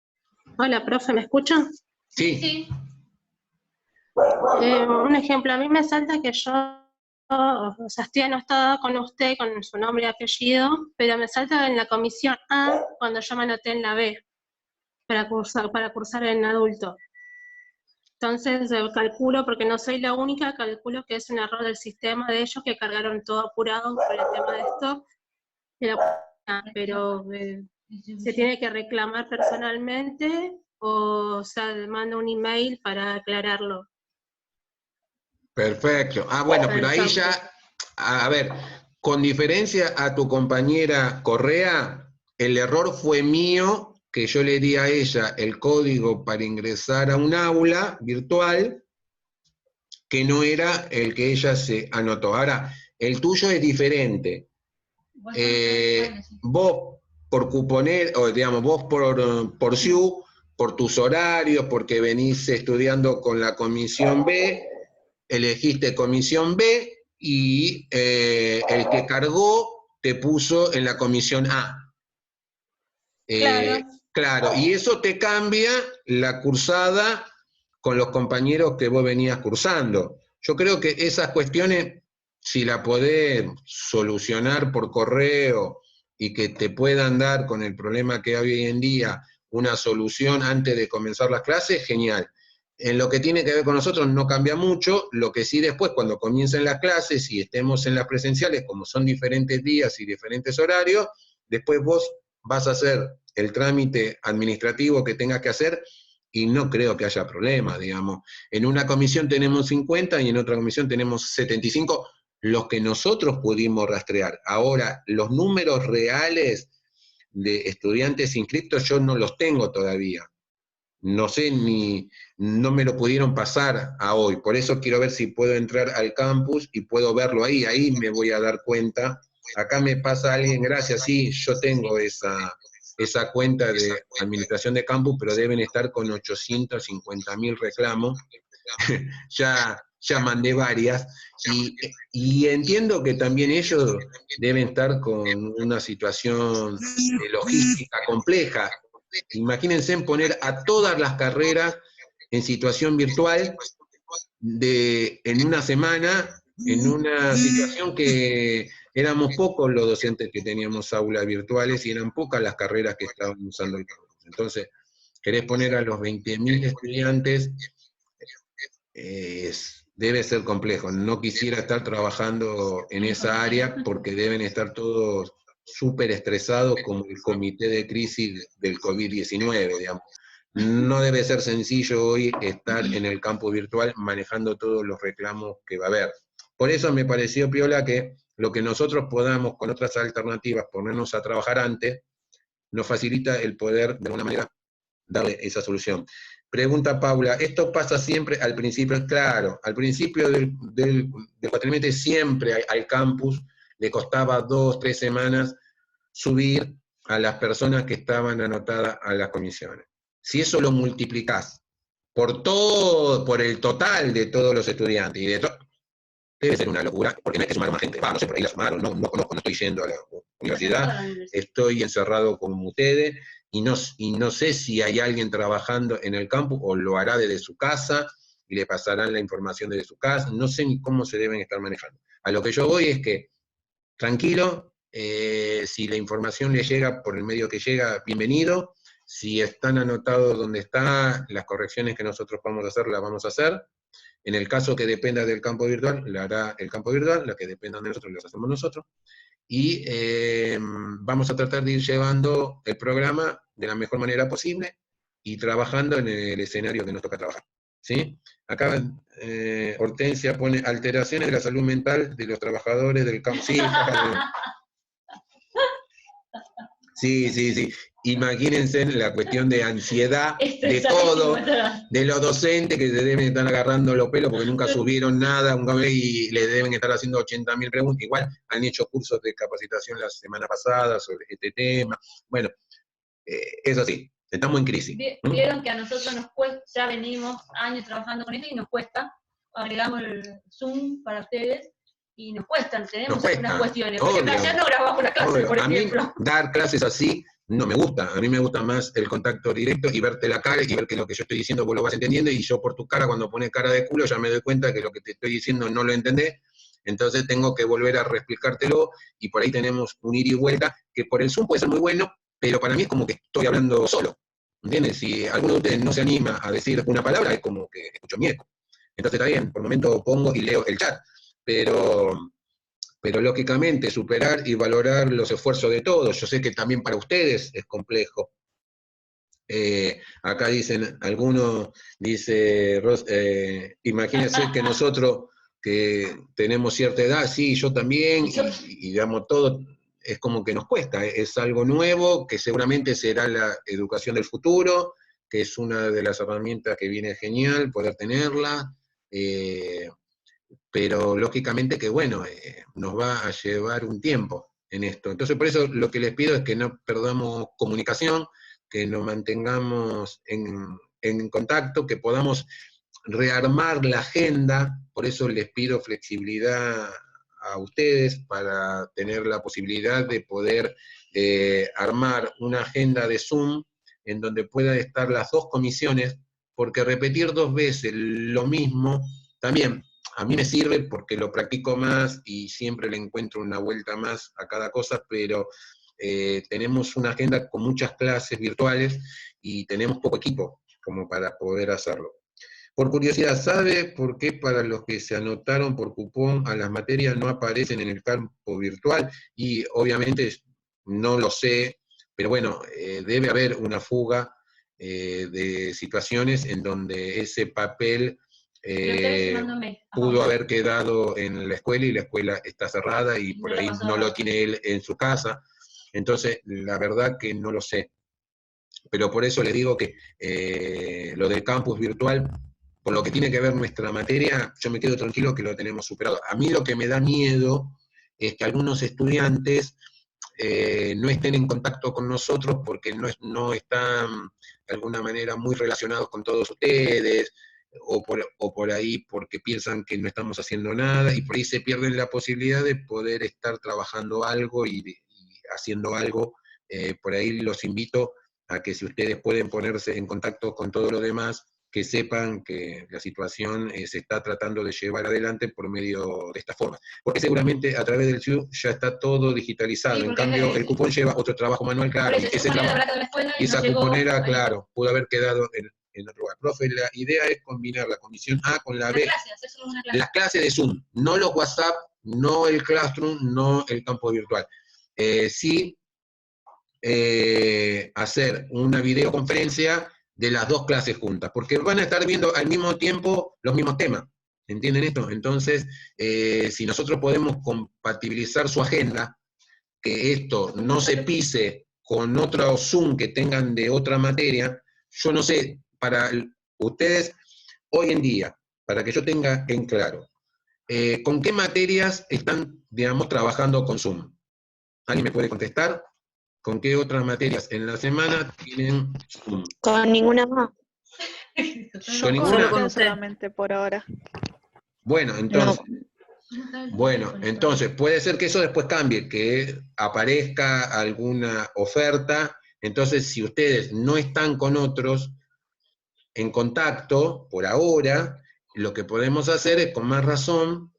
Hola, profe, ¿me escucha? Sí. Sí. Un ejemplo, a mí me salta que yo, o sea, estoy anotada con usted, con su nombre y apellido, pero me salta en la comisión A cuando yo me anoté en la B, para cursar en adulto. Entonces calculo, porque no soy la única, calculo que es un error del sistema de ellos que cargaron todo apurado por el tema de esto, pero se tiene que reclamar personalmente o sea, manda un email para aclararlo. Perfecto. Ah, bueno, pero ahí ya, a ver, con diferencia a tu compañera Correa, el error fue mío, que yo le di a ella el código para ingresar a un aula virtual, que no era el que ella se anotó. Ahora, el tuyo es diferente. Vos por cuponer, o digamos, vos por SIU, por tus horarios, porque venís estudiando con la comisión B, elegiste comisión B y el que cargó te puso en la comisión A. Claro. Claro, y eso te cambia la cursada con los compañeros que vos venías cursando. Yo creo que esas cuestiones, si la podés solucionar por correo y que te puedan dar con el problema que hay hoy en día una solución antes de comenzar las clases, genial. En lo que tiene que ver con nosotros no cambia mucho, lo que sí después cuando comiencen las clases y estemos en las presenciales, como son diferentes días y diferentes horarios, después vos vas a hacer el trámite administrativo que tengas que hacer y no creo que haya problema, digamos. En una comisión tenemos 50 y en otra comisión tenemos 75, los que nosotros pudimos rastrear. Ahora, los números reales de estudiantes inscriptos yo no los tengo todavía. No sé no me lo pudieron pasar a hoy. Por eso quiero ver si puedo entrar al campus y puedo verlo ahí. Ahí me voy a dar cuenta. Acá me pasa alguien, gracias, sí, yo tengo esa cuenta de administración de campus, pero deben estar con 850.000 reclamos. ya mandé varias. Y entiendo que también ellos deben estar con una situación de logística compleja. Imagínense en poner a todas las carreras en situación virtual en una semana, en una situación que éramos pocos los docentes que teníamos aulas virtuales y eran pocas las carreras que estaban usando el campus. Entonces, querés poner a los 20.000 estudiantes, debe ser complejo. No quisiera estar trabajando en esa área porque deben estar todos súper estresados como el comité de crisis del COVID-19, digamos. No debe ser sencillo hoy estar en el campo virtual manejando todos los reclamos que va a haber. Por eso me pareció piola que lo que nosotros podamos con otras alternativas ponernos a trabajar antes, nos facilita el poder de alguna manera darle esa solución. Pregunta Paula, ¿esto pasa siempre al principio? Claro, al principio del cuatrimestre siempre al campus le costaba 2, 3 semanas subir a las personas que estaban anotadas a las comisiones. Si eso lo multiplicás por todo, por el total de todos los estudiantes, y de debe ser una locura, porque no hay que sumar más gente. No sé, por ahí la sumaron, no conozco, no estoy yendo a la universidad, estoy encerrado con ustedes, y no sé si hay alguien trabajando en el campus, o lo hará desde su casa, y le pasarán la información desde su casa, no sé ni cómo se deben estar manejando. A lo que yo voy es que, tranquilo, si la información le llega por el medio que llega, bienvenido. Si están anotados donde está, las correcciones que nosotros vamos a hacer, las vamos a hacer. En el caso que dependa del campo virtual, la hará el campo virtual, la que dependan de nosotros, las hacemos nosotros. Y vamos a tratar de ir llevando el programa de la mejor manera posible y trabajando en el escenario que nos toca trabajar. ¿Sí? Acá Hortensia pone alteraciones de la salud mental de los trabajadores del campo. Sí. Imagínense la cuestión de ansiedad de todo, de los docentes que se deben estar agarrando los pelos porque nunca subieron nada y le deben estar haciendo 80.000 preguntas. Igual han hecho cursos de capacitación la semana pasada sobre este tema. Bueno, eso sí, estamos en crisis. Vieron que a nosotros nos cuesta, ya venimos años trabajando con esto y nos cuesta, agregamos el Zoom para ustedes, y nos cuestan, tenemos algunas cuestiones. Porque ayer no grabamos la clase, por ejemplo. A mí dar clases así no me gusta. A mí me gusta más el contacto directo y verte la cara y ver que lo que yo estoy diciendo vos lo vas entendiendo, y yo por tu cara, cuando pones cara de culo, ya me doy cuenta que lo que te estoy diciendo no lo entendés. Entonces tengo que volver a reexplicártelo, y por ahí tenemos un ir y vuelta, que por el Zoom puede ser muy bueno, pero para mí es como que estoy hablando solo. ¿Entiendes? Si alguno de ustedes no se anima a decir una palabra, es como que escucho mi eco. Entonces está bien, por el momento pongo y leo el chat. Pero lógicamente superar y valorar los esfuerzos de todos. Yo sé que también para ustedes es complejo. Acá dicen, algunos, dice, imagínense que nosotros que tenemos cierta edad, sí, yo también, y digamos todo, es como que nos cuesta, es algo nuevo, que seguramente será la educación del futuro, que es una de las herramientas que viene genial poder tenerla, pero lógicamente que bueno, nos va a llevar un tiempo en esto. Entonces por eso lo que les pido es que no perdamos comunicación, que nos mantengamos en contacto, que podamos rearmar la agenda. Por eso les pido flexibilidad a ustedes para tener la posibilidad de poder armar una agenda de Zoom en donde puedan estar las dos comisiones, porque repetir 2 veces lo mismo también a mí me sirve porque lo practico más y siempre le encuentro una vuelta más a cada cosa, pero tenemos una agenda con muchas clases virtuales y tenemos poco equipo como para poder hacerlo. Por curiosidad, ¿sabe por qué para los que se anotaron por cupón a las materias no aparecen en el campo virtual? Y obviamente no lo sé, pero bueno, debe haber una fuga de situaciones en donde ese papel pudo haber quedado en la escuela y la escuela está cerrada y por ahí no lo tiene él en su casa. Entonces, la verdad que no lo sé. Pero por eso les digo que lo del campus virtual, por lo que tiene que ver nuestra materia, yo me quedo tranquilo que lo tenemos superado. A mí lo que me da miedo es que algunos estudiantes no estén en contacto con nosotros porque no están de alguna manera muy relacionados con todos ustedes, o por ahí porque piensan que no estamos haciendo nada, y por ahí se pierden la posibilidad de poder estar trabajando algo y haciendo algo. Por ahí los invito a que si ustedes pueden ponerse en contacto con todo lo demás, que sepan que la situación se está tratando de llevar adelante por medio de esta forma. Porque seguramente a través del CIU ya está todo digitalizado. Sí, en cambio, el cupón lleva otro trabajo manual, claro. Y esa cuponera, claro, pudo haber quedado en otro lugar. Profe, la idea es combinar la comisión A con la B. Las clases de Zoom, no los WhatsApp, no el Classroom, no el campo virtual. Sí, hacer una videoconferencia de las 2 clases juntas, porque van a estar viendo al mismo tiempo los mismos temas. ¿Entienden esto? Entonces, si nosotros podemos compatibilizar su agenda, que esto no se pise con otro Zoom que tengan de otra materia, yo no sé, para ustedes, hoy en día, para que yo tenga en claro, ¿con qué materias están, digamos, trabajando con Zoom? ¿Alguien me puede contestar? ¿Con qué otras materias en la semana tienen Zoom? Con ninguna más. ¿Con ninguna? Solo con usted solamente por ahora. Bueno, entonces, puede ser que eso después cambie, que aparezca alguna oferta. Entonces, si ustedes no están con otros en contacto por ahora, lo que podemos hacer es, con más razón,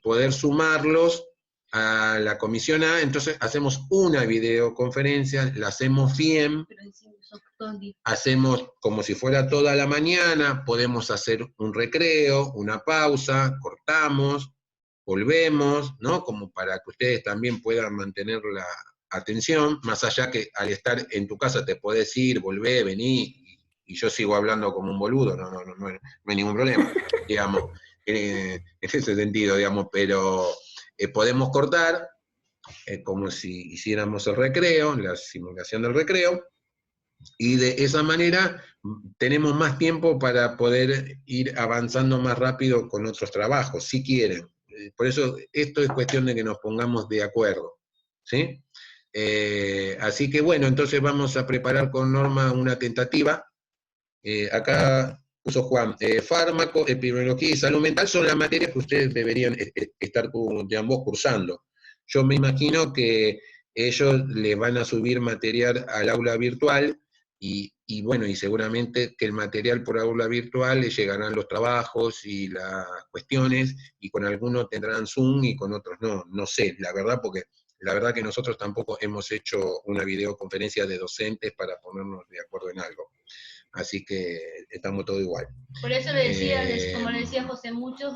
poder sumarlos a la comisión A. Entonces hacemos una videoconferencia, la hacemos bien, hacemos como si fuera toda la mañana, podemos hacer un recreo, una pausa, cortamos, volvemos, ¿no? Como para que ustedes también puedan mantener la atención, más allá que al estar en tu casa te podés ir, volver, venir, y yo sigo hablando como un boludo, no hay ningún problema, digamos, en ese sentido, digamos, pero podemos cortar como si hiciéramos el recreo, la simulación del recreo, y de esa manera tenemos más tiempo para poder ir avanzando más rápido con otros trabajos, si quieren. Por eso esto es cuestión de que nos pongamos de acuerdo, ¿sí? Así que bueno, entonces vamos a preparar con Norma una tentativa. Acá puso Juan, fármaco, epidemiología y salud mental son las materias que ustedes deberían estar de ambos cursando. Yo me imagino que ellos le van a subir material al aula virtual y bueno, y seguramente que el material por aula virtual les llegarán los trabajos y las cuestiones, y con algunos tendrán Zoom y con otros no sé, la verdad, porque la verdad que nosotros tampoco hemos hecho una videoconferencia de docentes para ponernos de acuerdo en algo. Así que estamos todos igual. Por eso le decía, como le decía José, muchos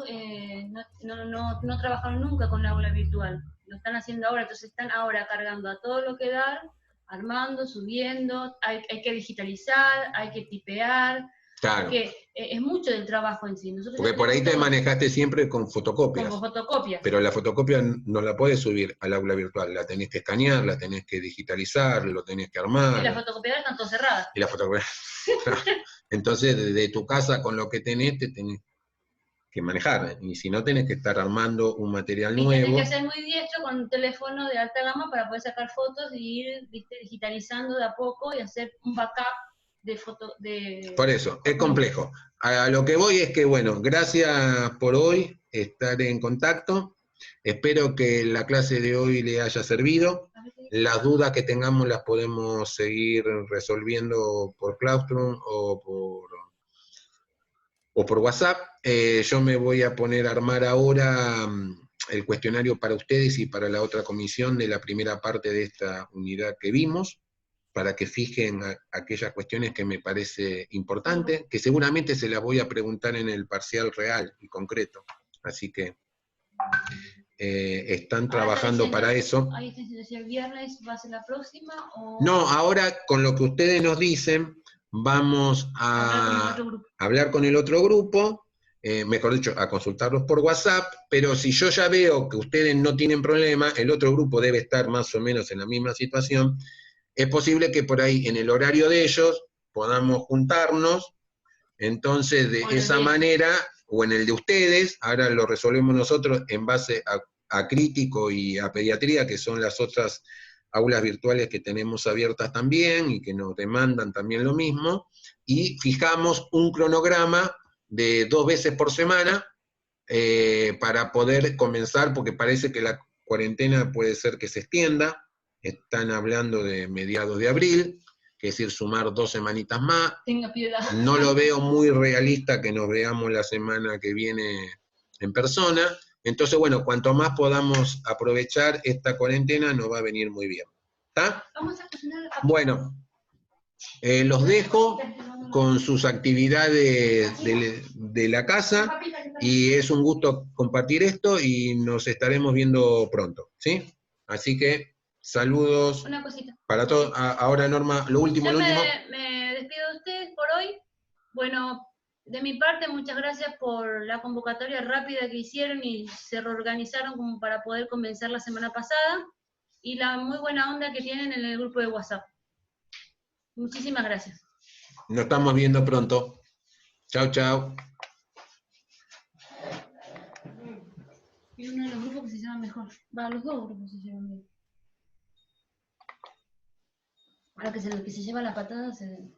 no trabajaron nunca con la aula virtual, lo están haciendo ahora, entonces están ahora cargando a todo lo que dar, armando, subiendo, hay que digitalizar, hay que tipear, claro. Porque es mucho del trabajo en sí. Nosotros porque por ahí te manejaste siempre con fotocopias. Con fotocopias. Pero la fotocopia no la podés subir al aula virtual, la tenés que escanear, la tenés que digitalizar, lo tenés que armar. Y las fotocopiadoras están todas cerradas. Y las fotocopiadoras. Entonces, desde tu casa con lo que tenés, te tenés que manejar. Y si no, tenés que estar armando un material nuevo. Tenés que ser muy diestro con un teléfono de alta gama para poder sacar fotos y ir digitalizando de a poco y hacer un backup de foto. Por eso, es complejo. A lo que voy es que, bueno, gracias por hoy, estar en contacto. Espero que la clase de hoy le haya servido. Las dudas que tengamos las podemos seguir resolviendo por Classroom o por WhatsApp. Yo me voy a poner a armar ahora el cuestionario para ustedes y para la otra comisión de la primera parte de esta unidad que vimos, para que fijen aquellas cuestiones que me parece importante, que seguramente se las voy a preguntar en el parcial real y concreto. Así que están trabajando para eso. ¿Ahí está diciendo si el viernes va a ser la próxima? O... No, ahora con lo que ustedes nos dicen, vamos a hablar con el otro grupo, mejor dicho, a consultarlos por WhatsApp, pero si yo ya veo que ustedes no tienen problema, el otro grupo debe estar más o menos en la misma situación, es posible que por ahí en el horario de ellos podamos juntarnos, entonces de esa manera, o en el de ustedes, ahora lo resolvemos nosotros en base a crítico y a pediatría, que son las otras aulas virtuales que tenemos abiertas también y que nos demandan también lo mismo, y fijamos un cronograma de 2 veces por semana para poder comenzar, porque parece que la cuarentena puede ser que se extienda. Están hablando de mediados de abril, que es decir, sumar 2 semanitas más. Tenga piedad. No lo veo muy realista que nos veamos la semana que viene en persona. Entonces, bueno, cuanto más podamos aprovechar esta cuarentena, nos va a venir muy bien. ¿Está? Bueno, los dejo con sus actividades de la casa, y es un gusto compartir esto, y nos estaremos viendo pronto, ¿sí? Así que... saludos. Una cosita. Para todos. Ahora, Norma, lo último. Me despido de ustedes por hoy. Bueno, de mi parte, muchas gracias por la convocatoria rápida que hicieron y se reorganizaron como para poder comenzar la semana pasada, y la muy buena onda que tienen en el grupo de WhatsApp. Muchísimas gracias. Nos estamos viendo pronto. Chao, chao. Y uno de los grupos que se llama mejor. Va, los dos grupos se llevan bien. Ahora que es el que se lleva la patada se...